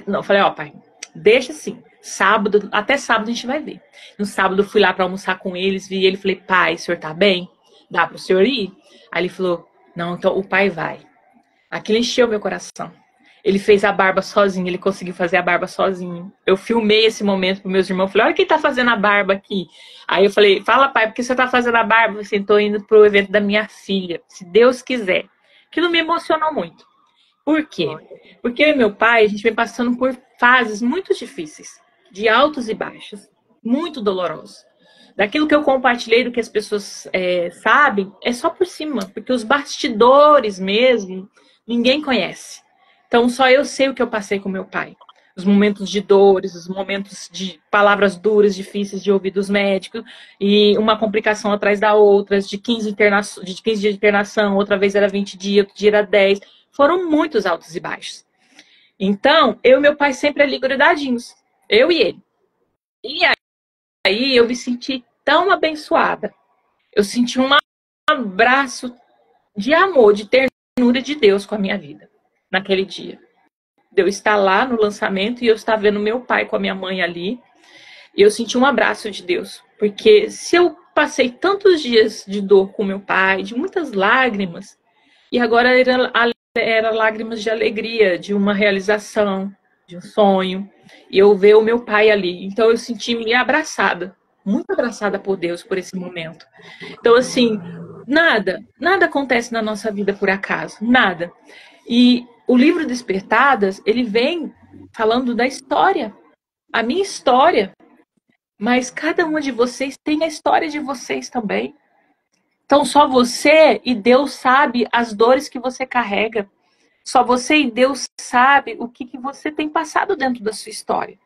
Não, eu falei, ó, pai, deixa assim, sábado, até sábado a gente vai ver. No sábado eu fui lá para almoçar com eles, vi ele, falei, pai, o senhor tá bem? Dá pro senhor ir? Aí ele falou, não, então o pai vai. Aquilo encheu meu coração. Ele fez a barba sozinho, ele conseguiu fazer a barba sozinho. Eu filmei esse momento para meus irmãos, falei, olha quem tá fazendo a barba aqui. Aí eu falei, fala pai, por que você tá fazendo a barba? Eu tô indo pro evento da minha filha, se Deus quiser. Aquilo me emocionou muito. Por quê? Porque eu e meu pai, a gente vem passando por fases muito difíceis, de altos e baixos, muito dolorosos. Daquilo que eu compartilhei, do que as pessoas sabem, é só por cima, porque os bastidores mesmo, ninguém conhece. Então, só eu sei o que eu passei com meu pai. Os momentos de dores, os momentos de palavras duras, difíceis de ouvir dos médicos, e uma complicação atrás da outra, de 15 dias de internação, outra vez era 20 dias, outro dia era 10. Foram muitos altos e baixos. Então, eu e meu pai sempre ali grudadinhos. Eu e ele. E aí eu me senti tão abençoada. Eu senti um abraço de amor, de ternura de Deus com a minha vida. Naquele dia. De eu estar lá no lançamento e eu estar vendo meu pai com a minha mãe ali. E eu senti um abraço de Deus. Porque se eu passei tantos dias de dor com meu pai, de muitas lágrimas, e agora era lágrimas de alegria, de uma realização, de um sonho, e eu ver o meu pai ali. Então eu senti-me abraçada, muito abraçada por Deus por esse momento. Então, assim, nada acontece na nossa vida por acaso, nada. E o livro Despertadas, ele vem falando da história, a minha história, mas cada uma de vocês tem a história de vocês também. Então só você e Deus sabe as dores que você carrega. Só você e Deus sabe o que você tem passado dentro da sua história.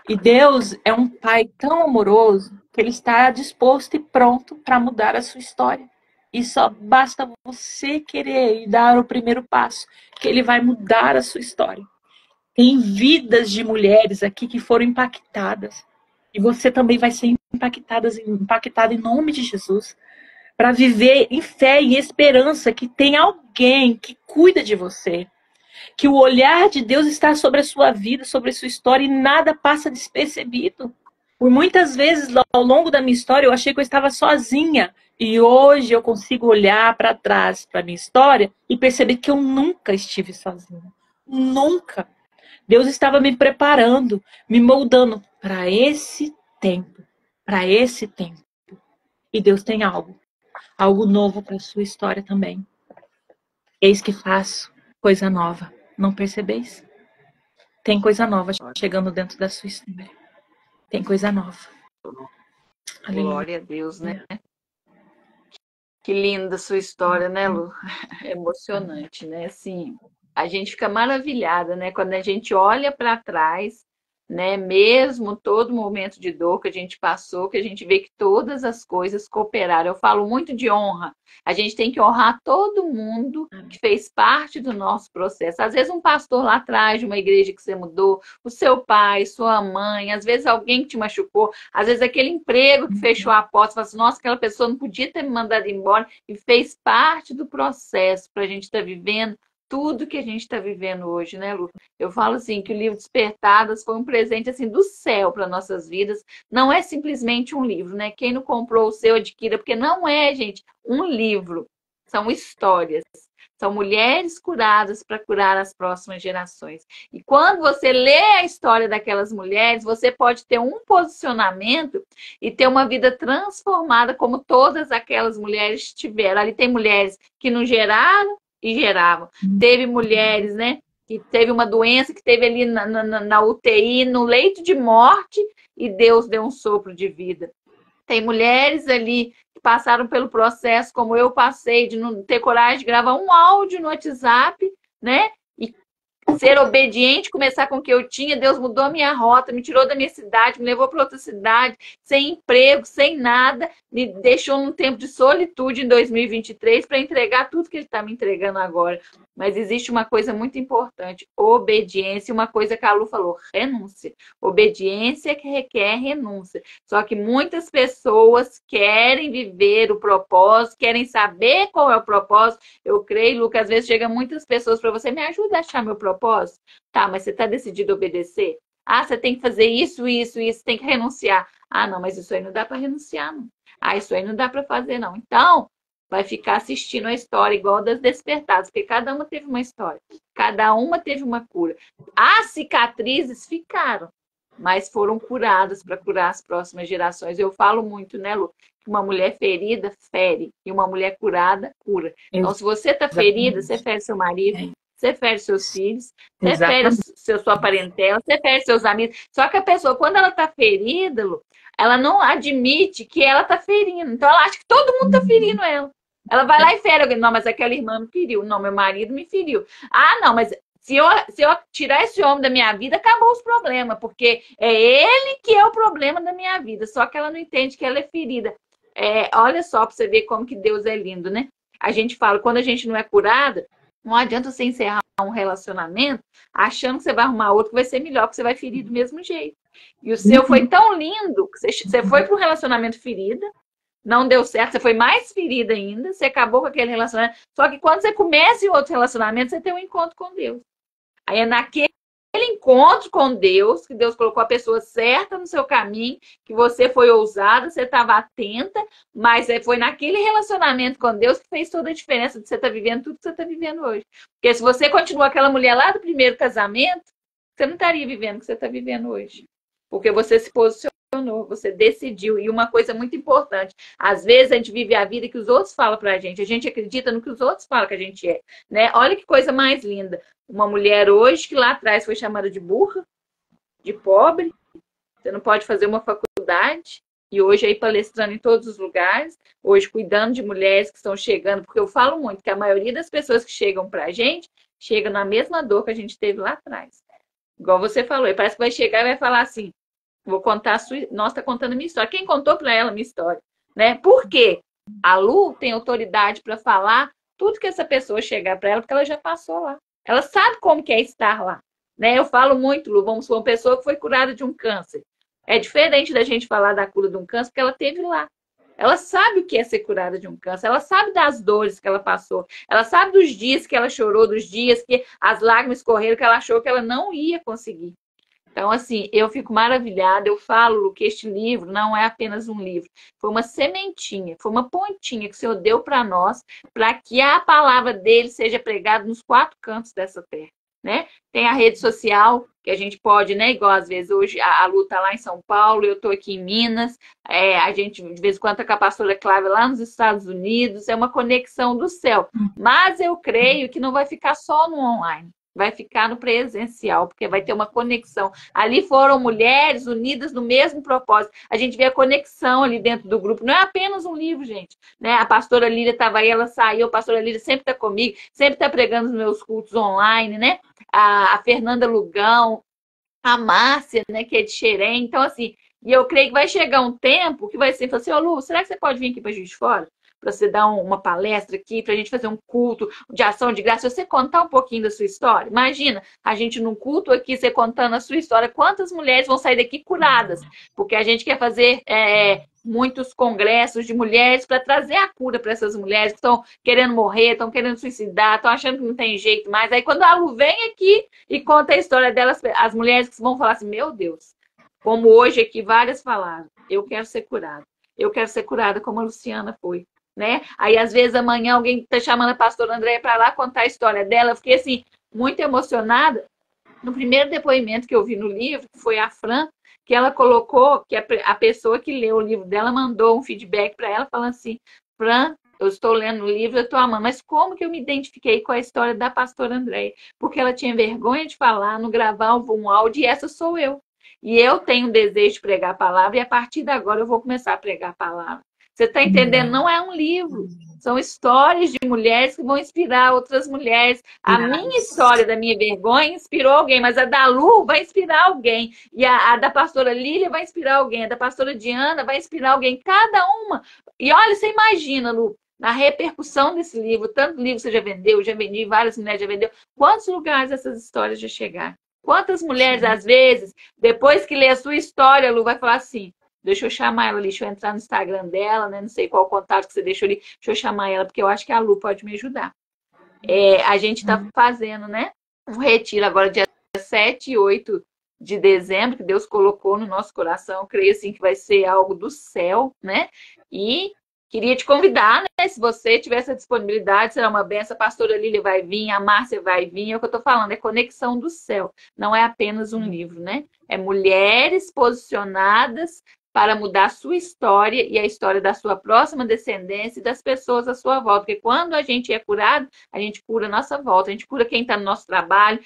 E Deus é um pai tão amoroso que ele está disposto e pronto para mudar a sua história. E só basta você querer e dar o primeiro passo, que ele vai mudar a sua história. Tem vidas de mulheres aqui que foram impactadas. E você também vai ser impactada em nome de Jesus. Para viver em fé e esperança que tem alguém que cuida de você. Que o olhar de Deus está sobre a sua vida, sobre a sua história, e nada passa despercebido. Por muitas vezes, ao longo da minha história, eu achei que eu estava sozinha. E hoje eu consigo olhar para trás, para a minha história, e perceber que eu nunca estive sozinha. Nunca. Deus estava me preparando, me moldando para esse tempo. Para esse tempo. E Deus tem algo novo para a sua história também. Eis que faço coisa nova. Não percebeis? Tem coisa nova chegando dentro da sua história. Tem coisa nova. Aleluia. Glória a Deus, né? Que linda a sua história, né, Lu? É emocionante, né? Assim, a gente fica maravilhada, né? Quando a gente olha para trás, né? Mesmo todo momento de dor que a gente passou, que a gente vê que todas as coisas cooperaram. Eu falo muito de honra. A gente tem que honrar todo mundo que fez parte do nosso processo. Às vezes um pastor lá atrás de uma igreja que você mudou, o seu pai, sua mãe, às vezes alguém que te machucou, às vezes aquele emprego que fechou a porta, você fala assim, nossa, aquela pessoa não podia ter me mandado embora, e fez parte do processo para a gente estar vivendo tudo que a gente está vivendo hoje, né, Lu? Eu falo assim, que o livro Despertadas foi um presente assim do céu para nossas vidas. Não é simplesmente um livro, né? Quem não comprou o seu, adquira, porque não é, gente, um livro. são histórias. São mulheres curadas para curar as próximas gerações. E quando você lê a história daquelas mulheres, você pode ter um posicionamento e ter uma vida transformada, como todas aquelas mulheres tiveram. Ali tem mulheres que não geraram e geravam. Teve mulheres, né, que teve uma doença, que teve ali na UTI, no leito de morte, e Deus deu um sopro de vida. Tem mulheres ali que passaram pelo processo, como eu passei, de não ter coragem de gravar um áudio no WhatsApp, né? E ser obediente, começar com o que eu tinha. Deus mudou a minha rota, me tirou da minha cidade, me levou para outra cidade, sem emprego, sem nada, me deixou num tempo de solitude em 2023 para entregar tudo que Ele está me entregando agora. Mas existe uma coisa muito importante, obediência, e uma coisa que a Lu falou, renúncia. Obediência que requer renúncia. Só que muitas pessoas querem viver o propósito, querem saber qual é o propósito. Eu creio, Lu, que às vezes chegam muitas pessoas para você, me ajuda a achar meu propósito? Tá, mas você está decidido a obedecer? Ah, você tem que fazer isso, tem que renunciar. Ah, não, mas isso aí não dá para renunciar, não. Ah, isso aí não dá para fazer, não. Então, vai ficar assistindo a história igual das Despertadas, porque cada uma teve uma história, cada uma teve uma cura. As cicatrizes ficaram, mas foram curadas para curar as próximas gerações. Eu falo muito, né, Lu? Que uma mulher ferida fere e uma mulher curada cura. Então, se você está ferida, você fere seu marido, você fere seus filhos, você fere sua parentela, você fere seus amigos. Só que a pessoa, quando ela está ferida, Lu, ela não admite que ela está ferindo. Então, ela acha que todo mundo está ferindo ela. Ela vai lá e fere alguém. Não, mas aquela irmã me feriu. Não, meu marido me feriu. Ah, não, mas se eu tirar esse homem da minha vida, acabou os problemas, porque é ele que é o problema da minha vida. Só que ela não entende que ela é ferida. Olha só para você ver como que Deus é lindo, né? A gente fala, quando a gente não é curada, não adianta você encerrar um relacionamento achando que você vai arrumar outro que vai ser melhor, que você vai ferir do mesmo jeito. E o seu foi tão lindo que você foi para um relacionamento ferida, não deu certo, você foi mais ferida ainda, você acabou com aquele relacionamento. Só que quando você começa em outro relacionamento, você tem um encontro com Deus. Aí é naquele encontro com Deus, que Deus colocou a pessoa certa no seu caminho, que você foi ousada, você estava atenta, mas foi naquele relacionamento com Deus que fez toda a diferença de você estar vivendo tudo que você está vivendo hoje. Porque se você continua aquela mulher lá do primeiro casamento, você não estaria vivendo o que você está vivendo hoje. Porque você se posicionou. Você decidiu. E uma coisa muito importante, às vezes a gente vive a vida que os outros falam pra gente, a gente acredita no que os outros falam que a gente é, né? Olha que coisa mais linda. Uma mulher hoje que lá atrás foi chamada de burra, de pobre, você não pode fazer uma faculdade, e hoje aí palestrando em todos os lugares, hoje cuidando de mulheres que estão chegando, porque eu falo muito que a maioria das pessoas que chegam pra gente, chegam na mesma dor que a gente teve lá atrás. Igual você falou, e parece que vai chegar e vai falar assim, vou contar a sua... Nossa, está contando a minha história. Quem contou para ela a minha história? Né? Por quê? A Lu tem autoridade para falar tudo que essa pessoa chegar para ela, porque ela já passou lá. Ela sabe como que é estar lá. Né? Eu falo muito, Lu, vamos supor, uma pessoa que foi curada de um câncer. É diferente da gente falar da cura de um câncer, porque ela teve lá. Ela sabe o que é ser curada de um câncer, ela sabe das dores que ela passou, ela sabe dos dias que ela chorou, dos dias que as lágrimas correram, que ela achou que ela não ia conseguir. Então, assim, eu fico maravilhada, eu falo que este livro não é apenas um livro, foi uma sementinha, foi uma pontinha que o Senhor deu para nós, para que a palavra dele seja pregada nos 4 cantos dessa terra, né? Tem a rede social, que a gente pode, né, igual às vezes hoje a Lu tá lá em São Paulo, eu tô aqui em Minas, a gente de vez em quando tá com a pastora Cláudia lá nos Estados Unidos, é uma conexão do céu, mas eu creio que não vai ficar só no online. Vai ficar no presencial, porque vai ter uma conexão. Ali foram mulheres unidas no mesmo propósito. A gente vê a conexão ali dentro do grupo. Não é apenas um livro, gente. Né? A pastora Lília estava aí, ela saiu. A pastora Lília sempre está comigo, sempre está pregando nos meus cultos online, né? A Fernanda Lugão, a Márcia, né, que é de Xerém. Então, assim, e eu creio que vai chegar um tempo que vai ser, assim, ô Lu, será que você pode vir aqui para Juiz de Fora? Para você dar uma palestra aqui, para a gente fazer um culto de ação de graça, você contar um pouquinho da sua história. Imagina, a gente num culto aqui, você contando a sua história, quantas mulheres vão sair daqui curadas? Porque a gente quer fazer muitos congressos de mulheres para trazer a cura para essas mulheres que estão querendo morrer, estão querendo suicidar, estão achando que não tem jeito mais. Aí quando a Lu vem aqui e conta a história delas, as mulheres que vão falar assim, meu Deus, como hoje aqui várias falaram, eu quero ser curada. Eu quero ser curada como a Luciana foi. né? Aí, às vezes, amanhã alguém tá chamando a pastora Andréia para lá contar a história dela. Eu fiquei, assim, muito emocionada. No primeiro depoimento que eu vi no livro, que foi a Fran, que ela colocou, que a pessoa que leu o livro dela mandou um feedback para ela, falando assim, Fran, eu estou lendo o livro, eu estou amando, mas como que eu me identifiquei com a história da pastora Andréia? Porque ela tinha vergonha de falar, não gravar um áudio, e essa sou eu. E eu tenho desejo de pregar a palavra, e a partir de agora eu vou começar a pregar a palavra. Você está entendendo? Não é um livro. São histórias de mulheres que vão inspirar outras mulheres. A minha história da minha vergonha inspirou alguém, mas a da Lu vai inspirar alguém. E a da pastora Lília vai inspirar alguém. A da pastora Diana vai inspirar alguém. Cada uma. E olha, você imagina, Lu, na repercussão desse livro, tanto livro você já vendeu, já vendi, várias mulheres já vendeu. Quantos lugares essas histórias já chegaram? Quantas mulheres, às vezes, depois que lê a sua história, Lu, vai falar assim, deixa eu chamar ela ali, deixa eu entrar no Instagram dela, né? Não sei qual contato que você deixou ali, deixa eu chamar ela, porque eu acho que a Lu pode me ajudar. A gente está fazendo, né? Um retiro agora, dia 7 e 8 de dezembro, que Deus colocou no nosso coração. Eu creio assim que vai ser algo do céu, né? E queria te convidar, né? Se você tiver essa disponibilidade, será uma benção. A pastora Lília vai vir, a Márcia vai vir. É o que eu estou falando, é conexão do céu. Não é apenas um livro, né? É mulheres posicionadas para mudar a sua história e a história da sua próxima descendência e das pessoas à sua volta. Porque quando a gente é curado, a gente cura a nossa volta, a gente cura quem está no nosso trabalho.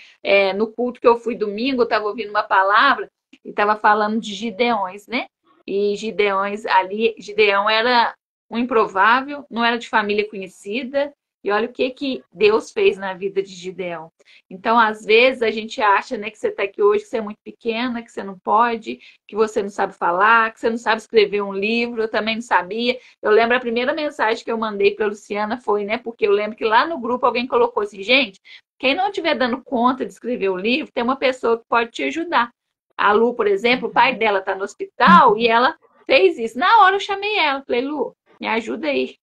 No culto que eu fui domingo, eu estava ouvindo uma palavra e estava falando de Gideões, né? E Gideões ali, Gideão era um improvável, não era de família conhecida, e olha o que Deus fez na vida de Gideão. Então, às vezes, a gente acha, né, que você está aqui hoje, que você é muito pequena, que você não pode, que você não sabe falar, que você não sabe escrever um livro, eu também não sabia. Eu lembro a primeira mensagem que eu mandei para a Luciana foi, né, porque eu lembro que lá no grupo alguém colocou assim, gente, quem não estiver dando conta de escrever o livro, tem uma pessoa que pode te ajudar. A Lu, por exemplo, o pai dela está no hospital e ela fez isso. Na hora eu chamei ela, falei, Lu, me ajuda aí.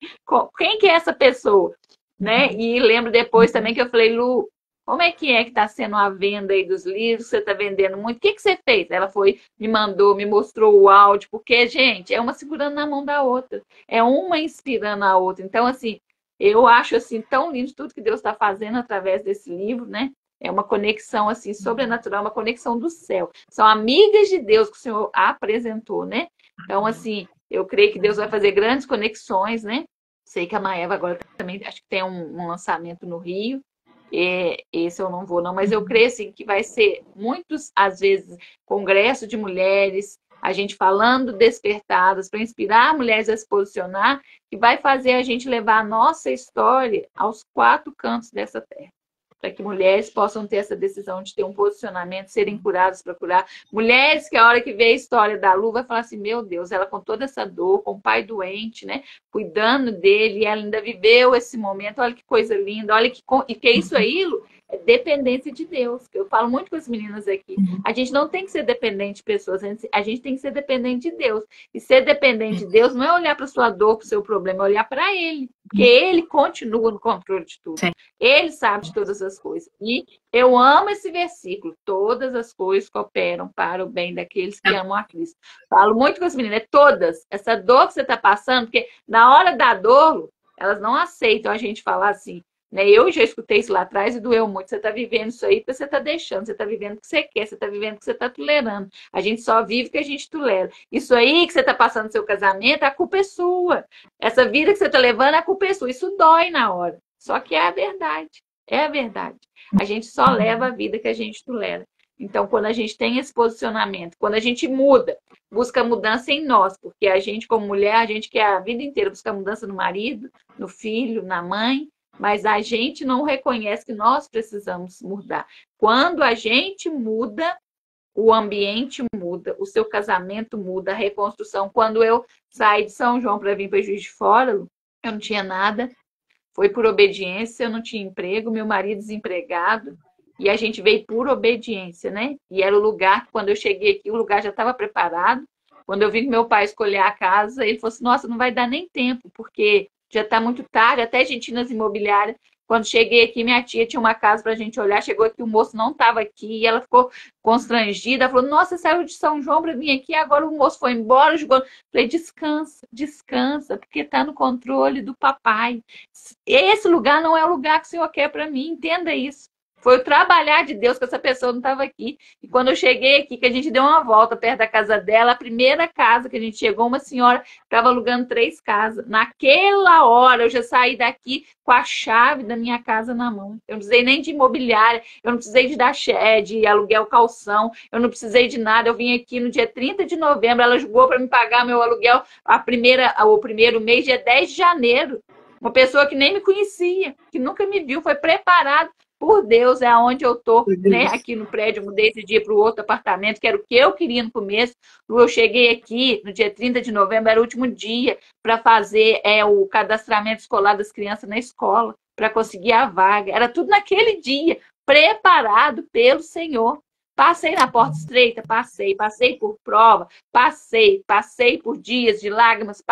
Quem que é essa pessoa? Né? E lembro depois também que eu falei, Lu, como é que está sendo a venda aí dos livros? Você está vendendo muito? O que você fez? Ela foi, me mandou, me mostrou o áudio, porque, gente, é uma segurando na mão da outra. É uma inspirando a outra. Então, assim, eu acho assim tão lindo tudo que Deus está fazendo através desse livro, né? É uma conexão assim sobrenatural, uma conexão do céu. São amigas de Deus que o Senhor apresentou, né? Então, assim, eu creio que Deus vai fazer grandes conexões, né? Sei que a Maeva agora também, acho que tem um lançamento no Rio. Esse eu não vou, não, mas eu creio assim, que vai ser muitos, às vezes, congressos de mulheres, a gente falando despertadas para inspirar mulheres a se posicionar, que vai fazer a gente levar a nossa história aos 4 cantos dessa terra. Para que mulheres possam ter essa decisão de ter um posicionamento, serem curadas para curar. Mulheres que a hora que vê a história da Lu vai falar assim, meu Deus, ela com toda essa dor, com o pai doente, né? Cuidando dele, e ela ainda viveu esse momento, olha que coisa linda, olha que é isso aí, Lu? É dependência de Deus. Eu falo muito com as meninas aqui. A gente não tem que ser dependente de pessoas, a gente tem que ser dependente de Deus. E ser dependente de Deus não é olhar para sua dor, para o seu problema, é olhar para Ele. Porque Ele continua no controle de tudo. Sim. Ele sabe de todas as coisas. E eu amo esse versículo. Todas as coisas cooperam para o bem daqueles que amam a Cristo. Falo muito com as meninas, todas. Essa dor que você está passando, porque na hora da dor, elas não aceitam a gente falar assim, né? Eu já escutei isso lá atrás e doeu muito. Você está vivendo isso aí porque você está deixando, você está vivendo o que você quer, você está vivendo o que você está tolerando. A gente só vive o que a gente tolera. Isso aí que você está passando no seu casamento, a culpa é sua. Essa vida que você está levando, a culpa é sua. Isso dói na hora. Só que é a verdade. É a verdade. A gente só leva a vida que a gente tolera. Então, quando a gente tem esse posicionamento, quando a gente muda, busca mudança em nós, porque a gente, como mulher, a gente quer a vida inteira buscar mudança no marido, no filho, na mãe, mas a gente não reconhece que nós precisamos mudar. Quando a gente muda, o ambiente muda, o seu casamento muda, a reconstrução. Quando eu saí de São João para vir para Juiz de Fora, eu não tinha nada, foi por obediência, eu não tinha emprego, meu marido desempregado, e a gente veio por obediência, né? E era o lugar que, quando eu cheguei aqui, o lugar já estava preparado. Quando eu vi que meu pai escolher a casa, ele falou assim, nossa, não vai dar nem tempo, porque já está muito tarde, até a gente ir nas imobiliárias Quando cheguei aqui, minha tia tinha uma casa pra gente olhar, chegou aqui, o moço não estava aqui, e ela ficou constrangida, falou, nossa, saiu de São João para vir aqui, agora o moço foi embora, jogou. Falei, descansa, descansa, porque está no controle do papai. Esse lugar não é o lugar que o Senhor quer para mim, entenda isso. Foi o trabalhar de Deus que essa pessoa não estava aqui. E quando eu cheguei aqui, que a gente deu uma volta perto da casa dela, a primeira casa que a gente chegou, uma senhora estava alugando 3 casas. Naquela hora, eu já saí daqui com a chave da minha casa na mão. Eu não precisei nem de imobiliária, eu não precisei de aluguel calção, eu não precisei de nada. Eu vim aqui no dia 30 de novembro, ela jogou para me pagar meu aluguel o primeiro mês, dia 10 de janeiro. Uma pessoa que nem me conhecia, que nunca me viu, foi preparado por Deus, é aonde eu tô, né? Aqui no prédio, eu mudei esse dia para o outro apartamento, que era o que eu queria no começo. Eu cheguei aqui no dia 30 de novembro, era o último dia para fazer o cadastramento escolar das crianças na escola, para conseguir a vaga. Era tudo naquele dia, preparado pelo Senhor. Passei na porta estreita, passei por prova, passei por dias de lágrimas,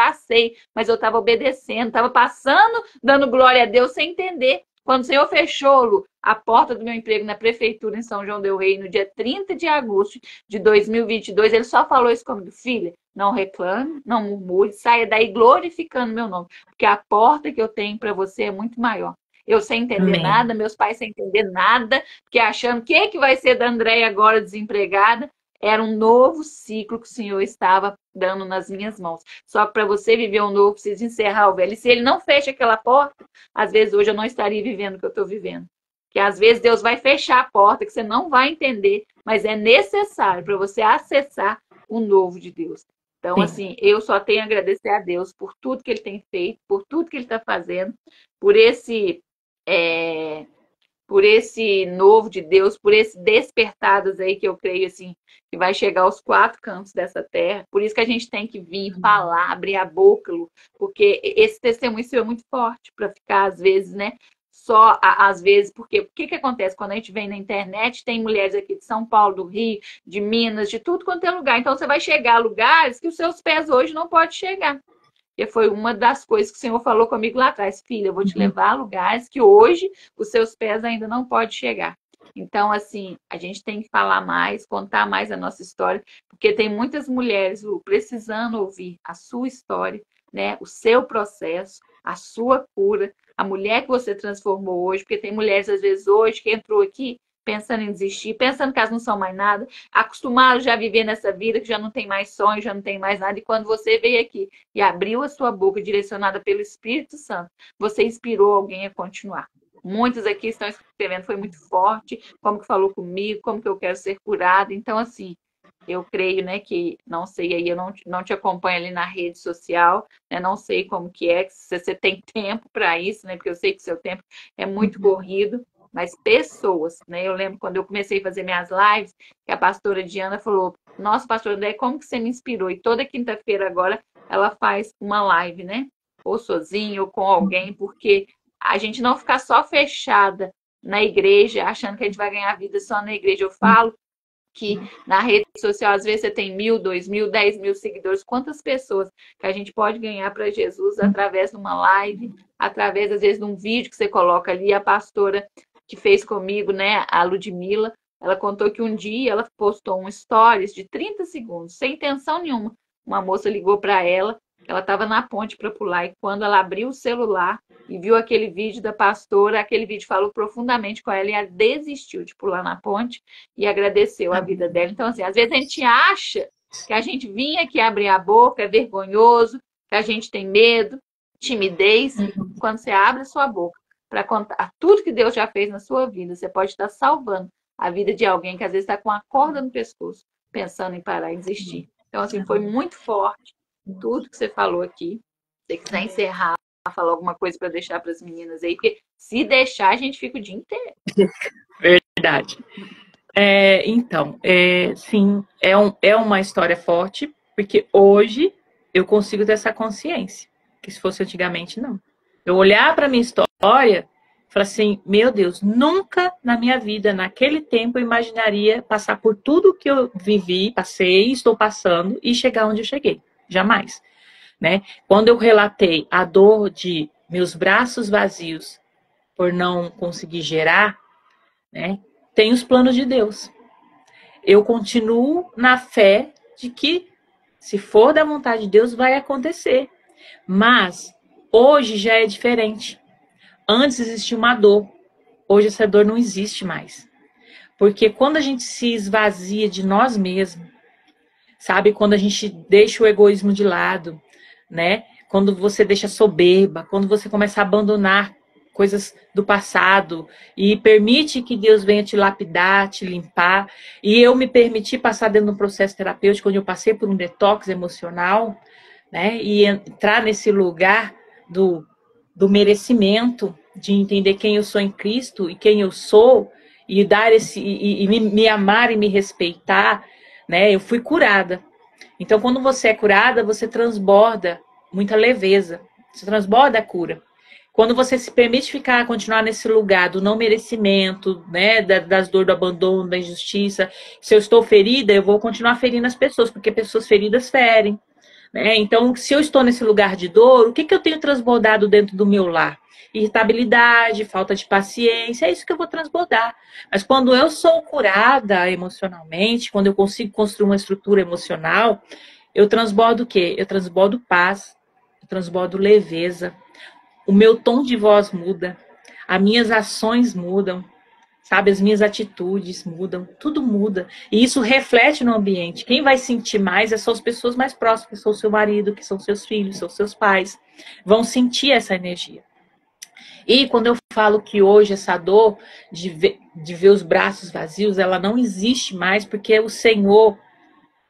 mas eu estava obedecendo, estava passando, dando glória a Deus sem entender. Quando o Senhor fechou, Lu, a porta do meu emprego na prefeitura em São João del Rei, no dia 30 de agosto de 2022, ele só falou isso comigo, filha, não reclame, não murmure, saia daí glorificando meu nome, porque a porta que eu tenho para você é muito maior. Eu sem entender nada, meus pais sem entender nada, porque achando o que vai ser da Andréia agora desempregada, era um novo ciclo que o Senhor estava dando nas minhas mãos. Só que para você viver um novo, precisa encerrar o velho. E se ele não fecha aquela porta, às vezes hoje eu não estaria vivendo o que eu estou vivendo. Porque às vezes Deus vai fechar a porta que você não vai entender, mas é necessário para você acessar o novo de Deus. Então, Sim. assim, eu só tenho a agradecer a Deus por tudo que Ele tem feito, por tudo que Ele está fazendo, por esse novo de Deus, por esse despertados aí que eu creio assim, que vai chegar aos 4 cantos dessa terra. Por isso que a gente tem que vir falar, abrir a boca, Lu, porque esse testemunho seu é muito forte para ficar às vezes, né? Só às vezes, porque o que acontece quando a gente vem na internet, tem mulheres aqui de São Paulo, do Rio, de Minas, de tudo quanto é lugar. Então você vai chegar a lugares que os seus pés hoje não podem chegar. Que foi uma das coisas que o Senhor falou comigo lá atrás. Filha, eu vou te levar a lugares que hoje os seus pés ainda não podem chegar. Então, assim, a gente tem que falar mais, contar mais a nossa história, porque tem muitas mulheres, Lu, precisando ouvir a sua história, né? O seu processo, a sua cura, a mulher que você transformou hoje, porque tem mulheres, às vezes, hoje, que entrou aqui pensando em desistir, pensando que elas não são mais nada, acostumaram já a viver nessa vida, que já não tem mais sonho, já não tem mais nada, e quando você veio aqui e abriu a sua boca direcionada pelo Espírito Santo, você inspirou alguém a continuar. Muitos aqui estão escrevendo, foi muito forte, como que falou comigo, como que eu quero ser curada. Então, assim, eu creio, né, que, não sei, aí eu não te acompanho ali na rede social, né, não sei como que é, se você tem tempo para isso, né, porque eu sei que seu tempo é muito corrido, mas pessoas, né, eu lembro quando eu comecei a fazer minhas lives, que a pastora Diana falou, nossa, pastora André, como que você me inspirou? E toda quinta-feira agora ela faz uma live, né, ou sozinha ou com alguém, porque a gente não ficar só fechada na igreja, achando que a gente vai ganhar vida só na igreja. Eu falo que na rede social, às vezes você tem 1.000, 2.000, 10.000 seguidores. Quantas pessoas que a gente pode ganhar para Jesus através de uma live, através, às vezes, de um vídeo que você coloca ali. A pastora que fez comigo, né, a Ludmila, ela contou que um dia ela postou um stories de 30 segundos, sem intenção nenhuma. Uma moça ligou para ela estava na ponte para pular, e quando ela abriu o celular e viu aquele vídeo da pastora, aquele vídeo falou profundamente com ela e ela desistiu de pular na ponte e agradeceu a vida dela. Então, assim, às vezes a gente acha que a gente vinha aqui abrir a boca, é vergonhoso, que a gente tem medo, timidez. Quando você abre a sua boca para contar tudo que Deus já fez na sua vida, você pode estar salvando a vida de alguém que às vezes está com a corda no pescoço, pensando em parar e desistir. Então, assim, foi muito forte tudo que você falou aqui. Se você quiser encerrar, falar alguma coisa para deixar para as meninas aí, porque se deixar, a gente fica o dia inteiro. Verdade. Então, sim, é uma história forte, porque hoje eu consigo ter essa consciência, que se fosse antigamente, não. Eu olhar para a minha história e falar assim, meu Deus, nunca na minha vida, naquele tempo, eu imaginaria passar por tudo que eu vivi, passei, estou passando, e chegar onde eu cheguei. Jamais, né? Quando eu relatei a dor de meus braços vazios, por não conseguir gerar, né, tem os planos de Deus. Eu continuo na fé de que, se for da vontade de Deus, vai acontecer. Mas hoje já é diferente. Antes existia uma dor. Hoje essa dor não existe mais. Porque quando a gente se esvazia de nós mesmos, sabe? Quando a gente deixa o egoísmo de lado, né? Quando você deixa a soberba, quando você começa a abandonar coisas do passado e permite que Deus venha te lapidar, te limpar. E eu me permiti passar dentro de um processo terapêutico, onde eu passei por um detox emocional, né? E entrar nesse lugar do merecimento, de entender quem eu sou em Cristo e quem eu sou, e dar me amar e me respeitar, né? Eu fui curada. Então, quando você é curada, você transborda muita leveza, você transborda a cura. Quando você se permite continuar nesse lugar do não merecimento, né, das dores do abandono, da injustiça, se eu estou ferida, eu vou continuar ferindo as pessoas, porque pessoas feridas ferem. Né? Então, se eu estou nesse lugar de dor, o que eu tenho transbordado dentro do meu lar? Irritabilidade, falta de paciência, é isso que eu vou transbordar. Mas quando eu sou curada emocionalmente, quando eu consigo construir uma estrutura emocional, eu transbordo o quê? Eu transbordo paz, eu transbordo leveza. O meu tom de voz muda, as minhas ações mudam, sabe? As minhas atitudes mudam, tudo muda. E isso reflete no ambiente. Quem vai sentir mais são as pessoas mais próximas, que são o seu marido, que são seus filhos, são seus pais. Vão sentir essa energia. E quando eu falo que hoje essa dor de ver os braços vazios, ela não existe mais, porque o Senhor,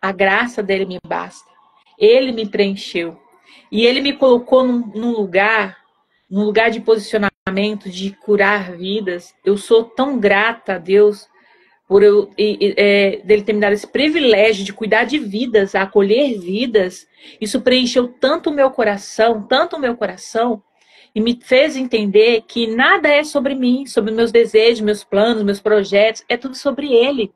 a graça dele me basta. Ele me preencheu. E ele me colocou num lugar de posicionamento, de curar vidas. Eu sou tão grata a Deus por dele ter me dado esse privilégio de cuidar de vidas, acolher vidas. Isso preencheu tanto o meu coração, e me fez entender que nada é sobre mim, sobre meus desejos, meus planos, meus projetos, é tudo sobre Ele.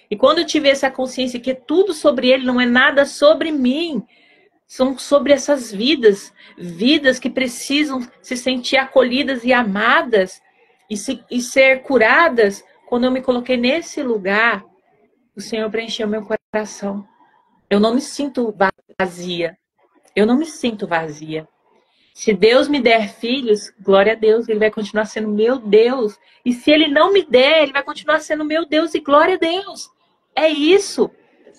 E quando eu tive essa consciência que é tudo sobre Ele, não é nada sobre mim, são sobre essas vidas que precisam se sentir acolhidas e amadas e ser curadas. Quando eu me coloquei nesse lugar, o Senhor preencheu meu coração. Eu não me sinto vazia. Eu não me sinto vazia. Se Deus me der filhos, glória a Deus, Ele vai continuar sendo meu Deus. E se Ele não me der, Ele vai continuar sendo meu Deus e glória a Deus. É isso.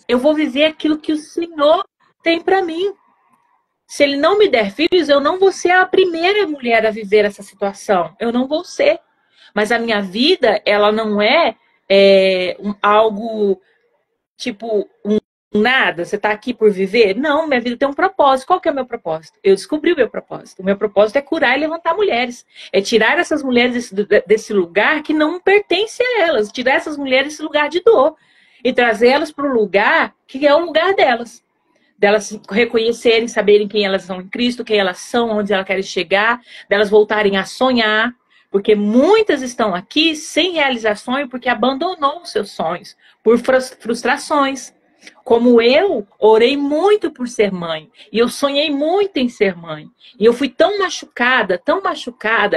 Eu vou viver aquilo que o Senhor tem para mim. Se Ele não me der filhos, eu não vou ser a primeira mulher a viver essa situação. Eu não vou ser. Mas a minha vida, ela não é algo tipo nada. Você está aqui por viver? Não, minha vida tem um propósito. Qual que é o meu propósito? Eu descobri o meu propósito. O meu propósito é curar e levantar mulheres. É tirar essas mulheres desse lugar que não pertence a elas. Tirar essas mulheres desse lugar de dor. E trazer elas para o lugar que é o lugar delas. Delas reconhecerem, saberem quem elas são em Cristo, quem elas são, onde elas querem chegar, delas voltarem a sonhar, porque muitas estão aqui sem realizar sonho porque abandonou os seus sonhos, por frustrações. Como eu orei muito por ser mãe, e eu sonhei muito em ser mãe, e eu fui tão machucada,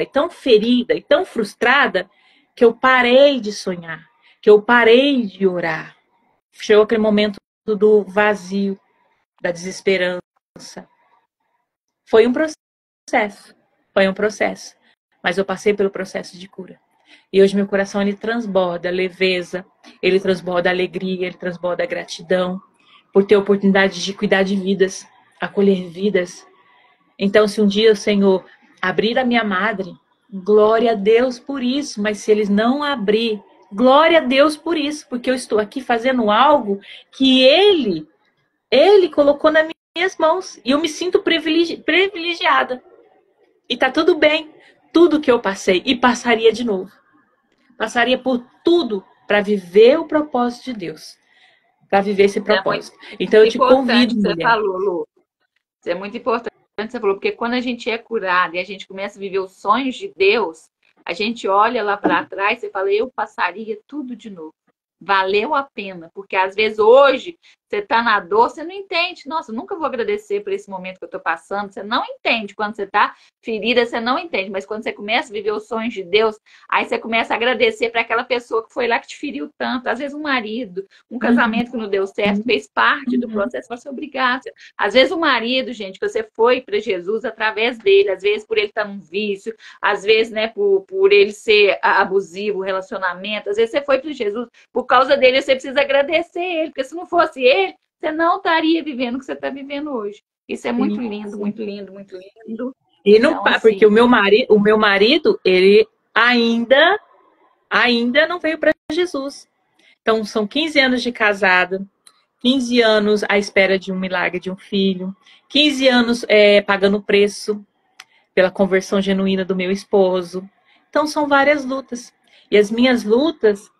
e tão ferida, e tão frustrada, que eu parei de sonhar, que eu parei de orar. Chegou aquele momento do vazio, da desesperança. Foi um processo. Mas eu passei pelo processo de cura. E hoje meu coração, ele transborda leveza, ele transborda alegria, ele transborda gratidão, por ter a oportunidade de cuidar de vidas, acolher vidas. Então, se um dia o Senhor abrir a minha madre, glória a Deus por isso. Mas se eles não abrir, glória a Deus por isso, porque eu estou aqui fazendo algo que Ele colocou nas minhas mãos. E eu me sinto privilegiada. E tá tudo bem. Tudo que eu passei. E passaria de novo. Passaria por tudo para viver o propósito de Deus. Para viver esse propósito. Então eu te convido, mulher. Você falou, Lu. Isso é muito importante, você falou. Porque quando a gente é curada e a gente começa a viver os sonhos de Deus, a gente olha lá para trás e fala, eu passaria tudo de novo. valeu a pena. Porque às vezes hoje você está na dor, você não entende. Nossa, eu nunca vou agradecer por esse momento que eu estou passando. Você não entende. Quando você está ferida, você não entende. Mas quando você começa a viver os sonhos de Deus, aí você começa a agradecer para aquela pessoa que foi lá que te feriu tanto. Às vezes um marido, um casamento que não deu certo, fez parte do processo, você obrigado. Às vezes o marido, gente, que você foi para Jesus através dele, às vezes por ele estar num vício, às vezes, né, por ele ser abusivo, o relacionamento, às vezes você foi para Jesus, por causa dele você precisa agradecer ele, porque se não fosse ele, você não estaria vivendo o que você está vivendo hoje. Isso é muito lindo, muito lindo, muito lindo. E não, Então, assim, porque o meu marido, ele ainda não veio para Jesus. Então, são 15 anos de casada, 15 anos à espera de um milagre de um filho, 15 anos pagando o preço pela conversão genuína do meu esposo. Então, são várias lutas. E as minhas lutas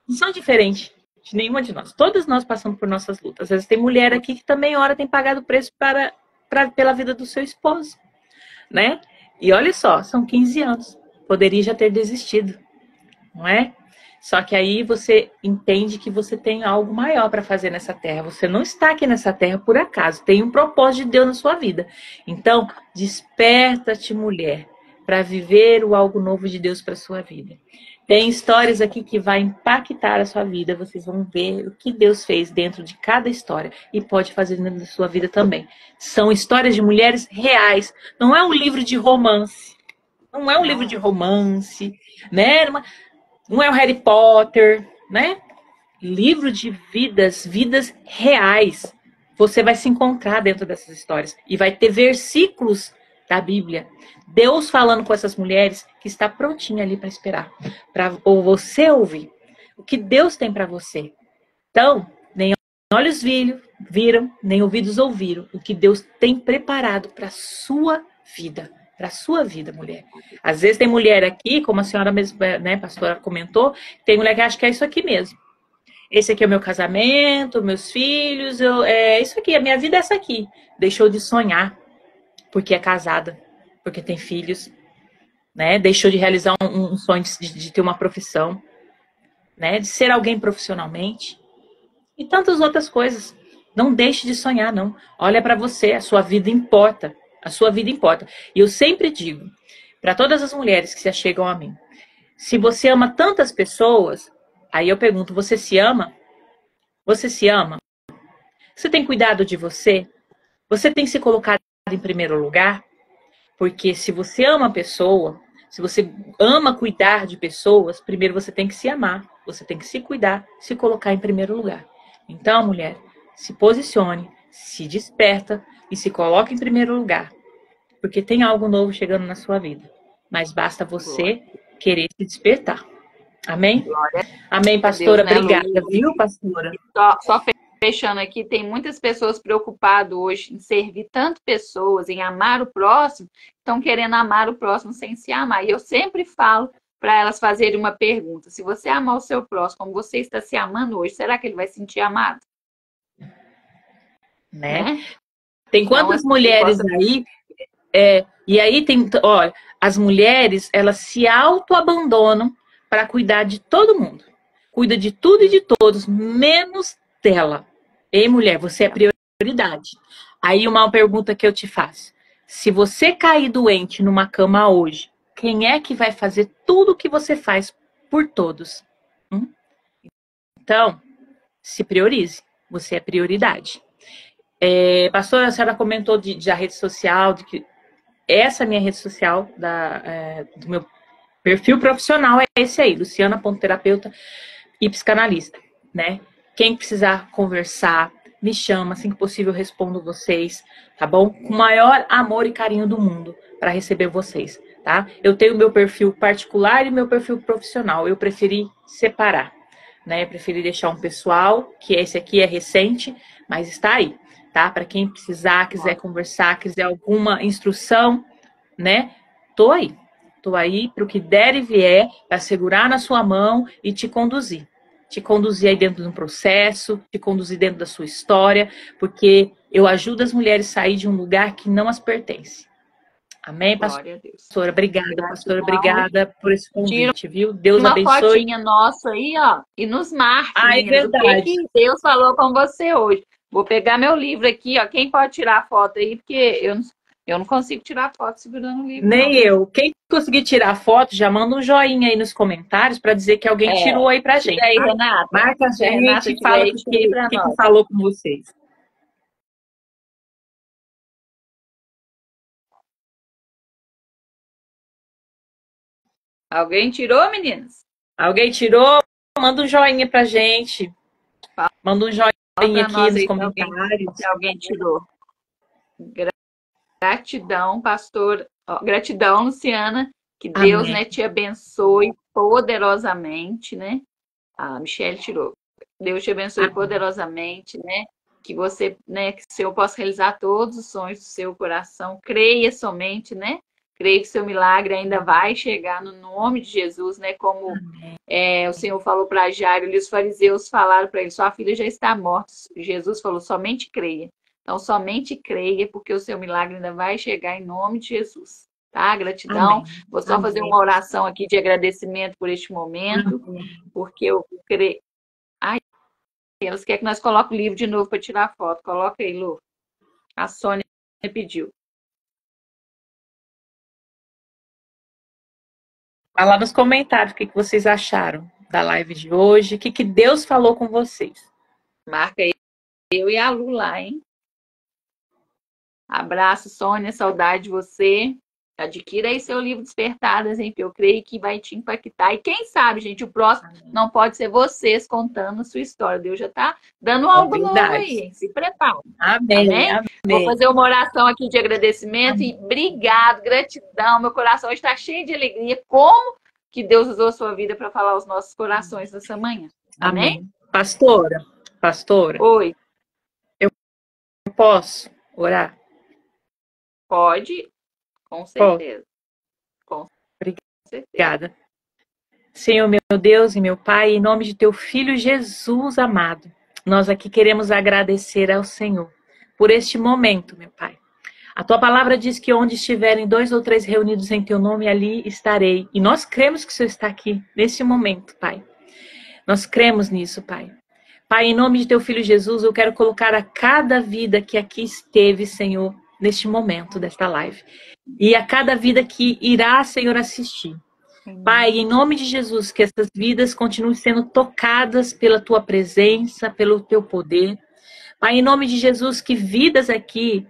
não são diferentes de nenhuma de nós. Todas nós passamos por nossas lutas. Às vezes tem mulher aqui que também, ora, tem pagado o preço pela vida do seu esposo, né? E olha só, são 15 anos. Poderia já ter desistido, não é? Só que aí você entende que você tem algo maior para fazer nessa terra. Você não está aqui nessa terra por acaso. Tem um propósito de Deus na sua vida. Então, desperta-te, mulher, para viver o algo novo de Deus para sua vida. Tem histórias aqui que vai impactar a sua vida. Vocês vão ver o que Deus fez dentro de cada história e pode fazer dentro da sua vida também. São histórias de mulheres reais. Não é um livro de romance. Não é um livro de romance, né? Não é o Harry Potter, né? Livro de vidas reais. Você vai se encontrar dentro dessas histórias e vai ter versículos da Bíblia. Deus falando com essas mulheres que está prontinha ali para esperar, para você ouvir o que Deus tem para você. Então, nem olhos viram, nem ouvidos ouviram o que Deus tem preparado para a sua vida. Para a sua vida, mulher. Às vezes tem mulher aqui, como a senhora mesmo, né, pastora, comentou, tem mulher que acha que é isso aqui mesmo. Esse aqui é o meu casamento, meus filhos, isso aqui, a minha vida é essa aqui. Deixou de sonhar, porque é casada, porque tem filhos, né? Deixou de realizar um sonho de ter uma profissão, né? De ser alguém profissionalmente. E tantas outras coisas. Não deixe de sonhar, não. Olha para você, a sua vida importa. A sua vida importa. E eu sempre digo, para todas as mulheres que se achegam a mim, se você ama tantas pessoas, aí eu pergunto, você se ama? Você se ama? Você tem cuidado de você? Você tem se colocado em primeiro lugar? Porque se você ama a pessoa, se você ama cuidar de pessoas, primeiro você tem que se amar, você tem que se cuidar, se colocar em primeiro lugar. Então, mulher, se posicione, se desperta e se coloque em primeiro lugar. Porque tem algo novo chegando na sua vida. Mas basta você querer se despertar. Amém? Amém, pastora. Deus, né, obrigada, Lu? viu, pastora? Só fechando aqui, tem muitas pessoas preocupadas hoje em servir tanto pessoas, em amar o próximo, estão querendo amar o próximo sem se amar. E eu sempre falo para elas fazerem uma pergunta. Se você amar o seu próximo como você está se amando hoje, será que ele vai se sentir amado? Né? Tem quantas mulheres aí... e aí tem, olha, as mulheres, elas se auto-abandonam para cuidar de todo mundo. Cuida de tudo e de todos, menos dela. Ei, mulher, você é prioridade. Aí uma pergunta que eu te faço. Se você cair doente numa cama hoje, quem é que vai fazer tudo o que você faz por todos? Então, se priorize. Você é prioridade. Pastora, a senhora comentou da rede social, de que essa minha rede social do meu perfil profissional é esse aí, Luciana.terapeuta e psicanalista, né? Quem precisar conversar, me chama, assim que possível eu respondo vocês, tá bom? Com o maior amor e carinho do mundo para receber vocês, tá? Eu tenho meu perfil particular e meu perfil profissional, eu preferi separar, né? Eu preferi deixar um pessoal, que esse aqui é recente, mas está aí. Tá? Para quem precisar, quiser conversar, quiser alguma instrução, né? Tô aí para o que der e vier, para segurar na sua mão e te conduzir. Te conduzir aí dentro de um processo, te conduzir dentro da sua história, porque eu ajudo as mulheres a sair de um lugar que não as pertence. Amém, Glória a Deus. pastora? Obrigada, pastora. Gratidão. Obrigada por esse Tira convite, viu? Deus uma abençoe. fotinha nossa aí, ó, e nos marque, Ah, é meninas, o que verdade. que Deus falou com você hoje. Vou pegar meu livro aqui, ó. Quem pode tirar a foto aí? Porque eu não consigo tirar foto segurando o livro, não. Nem eu. Quem conseguir tirar foto, já manda um joinha aí nos comentários para dizer que alguém É, tirou aí pra gente. tira aí, Tá? Renata. Marca a Se a Renata gente e tiver fala o aí, que, tira aí pra que nós. falou com vocês. Alguém tirou, meninas? Alguém tirou? Manda um joinha pra gente. Manda um Fala joinha pra aqui nós nos aí se comentários. alguém tirou. Gratidão, pastor. Ó, gratidão, Luciana. Que Deus, Amém. né, te abençoe poderosamente, né? A Michelle tirou. Deus te abençoe Amém. poderosamente, né? Que você, né, que o Senhor possa realizar todos os sonhos do seu coração. Creia somente, né? Creia que seu milagre ainda vai chegar no nome de Jesus, né? Como o Senhor falou para Jairo, e os fariseus falaram para ele: sua filha já está morta. Jesus falou: somente creia. Então, somente creia, porque o seu milagre ainda vai chegar em nome de Jesus. Tá? Gratidão. Amém. Vou só fazer Amém. uma oração aqui de agradecimento por este momento, Amém. porque eu creio. Ai, elas querem que nós coloquemos o livro de novo para tirar foto. Coloca aí, Lu. A Sônia pediu. Fala lá nos comentários o que vocês acharam da live de hoje. O que Deus falou com vocês. Marca aí eu e a Lu lá, hein? Abraço, Sônia. Saudade de você. Adquira aí seu livro Despertadas, hein? Que eu creio que vai te impactar. E quem sabe, gente, o próximo não pode ser vocês contando a sua história. Deus já tá dando É algo novo aí, verdade. hein? Se prepara. Amém. Amém? Vou Amém. fazer uma oração aqui de agradecimento e obrigado, gratidão. Meu coração está cheio de alegria. Como que Deus usou a sua vida para falar aos nossos corações nessa manhã? Amém? Amém. Pastora, Oi, eu posso orar? pode, com Posso. certeza. Com certeza. Obrigada. Senhor, meu Deus e meu Pai, em nome de teu Filho Jesus amado, nós aqui queremos agradecer ao Senhor por este momento, meu Pai. A tua palavra diz que onde estiverem 2 ou 3 reunidos em teu nome, ali estarei. E nós cremos que o Senhor está aqui, neste momento, Pai. Nós cremos nisso, Pai. Pai, em nome de teu Filho Jesus, eu quero colocar a cada vida que aqui esteve, Senhor, neste momento desta live. E a cada vida que irá, Senhor, assistir. Pai, em nome de Jesus, que essas vidas continuem sendo tocadas pela tua presença, pelo teu poder. Pai, em nome de Jesus, que vidas aqui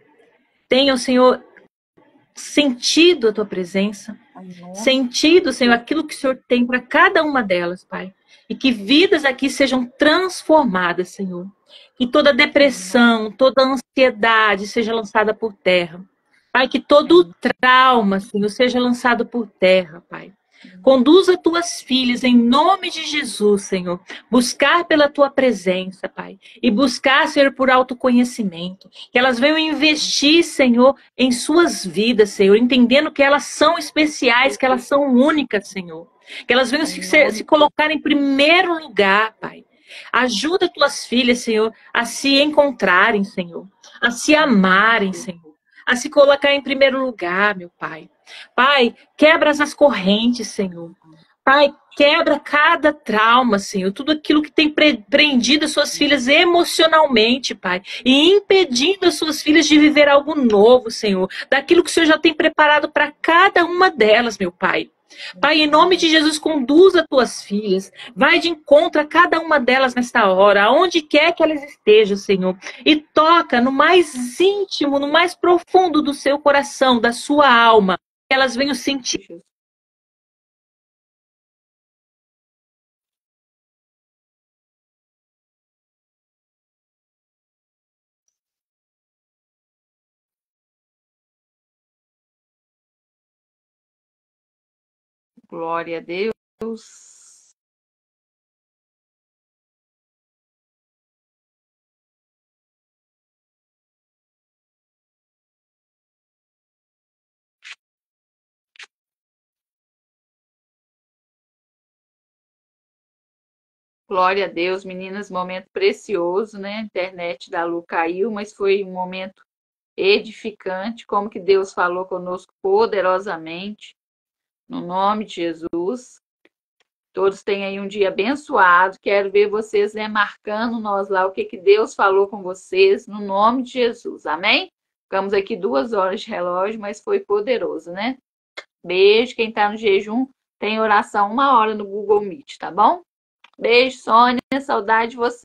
tenham, Senhor, sentido a tua presença, sentido, Senhor, aquilo que o Senhor tem para cada uma delas, Pai. E que vidas aqui sejam transformadas, Senhor. Que toda depressão, toda ansiedade seja lançada por terra. Pai, que todo trauma, Senhor, seja lançado por terra, Pai. Conduza tuas filhas em nome de Jesus, Senhor. Buscar pela tua presença, Pai. E buscar, Senhor, por autoconhecimento. Que elas venham investir, Senhor, em suas vidas, Senhor. Entendendo que elas são especiais, que elas são únicas, Senhor. Que elas venham se colocar em primeiro lugar, Pai. Ajuda tuas filhas, Senhor, a se encontrarem, Senhor. A se amarem, Senhor. A se colocar em primeiro lugar, meu Pai. Pai, quebra as correntes, Senhor. Pai, quebra cada trauma, Senhor. Tudo aquilo que tem prendido as suas filhas emocionalmente, Pai. E impedindo as suas filhas de viver algo novo, Senhor. Daquilo que o Senhor já tem preparado para cada uma delas, meu Pai. Pai, em nome de Jesus, conduza tuas filhas. Vai de encontro a cada uma delas nesta hora, aonde quer que elas estejam, Senhor. E toca no mais íntimo, no mais profundo do seu coração, da sua alma. Que elas venham sentir. Glória a Deus. Glória a Deus, meninas, momento precioso, né? A internet da Lu caiu, mas foi um momento edificante, como que Deus falou conosco poderosamente, no nome de Jesus. Todos tenham aí um dia abençoado. Quero ver vocês, né, marcando nós lá o que Deus falou com vocês, no nome de Jesus. Amém? Ficamos aqui 2 horas de relógio, mas foi poderoso, né? Beijo. Quem tá no jejum tem oração 1 hora no Google Meet, tá bom? Beijo, Sônia. Saudade de você.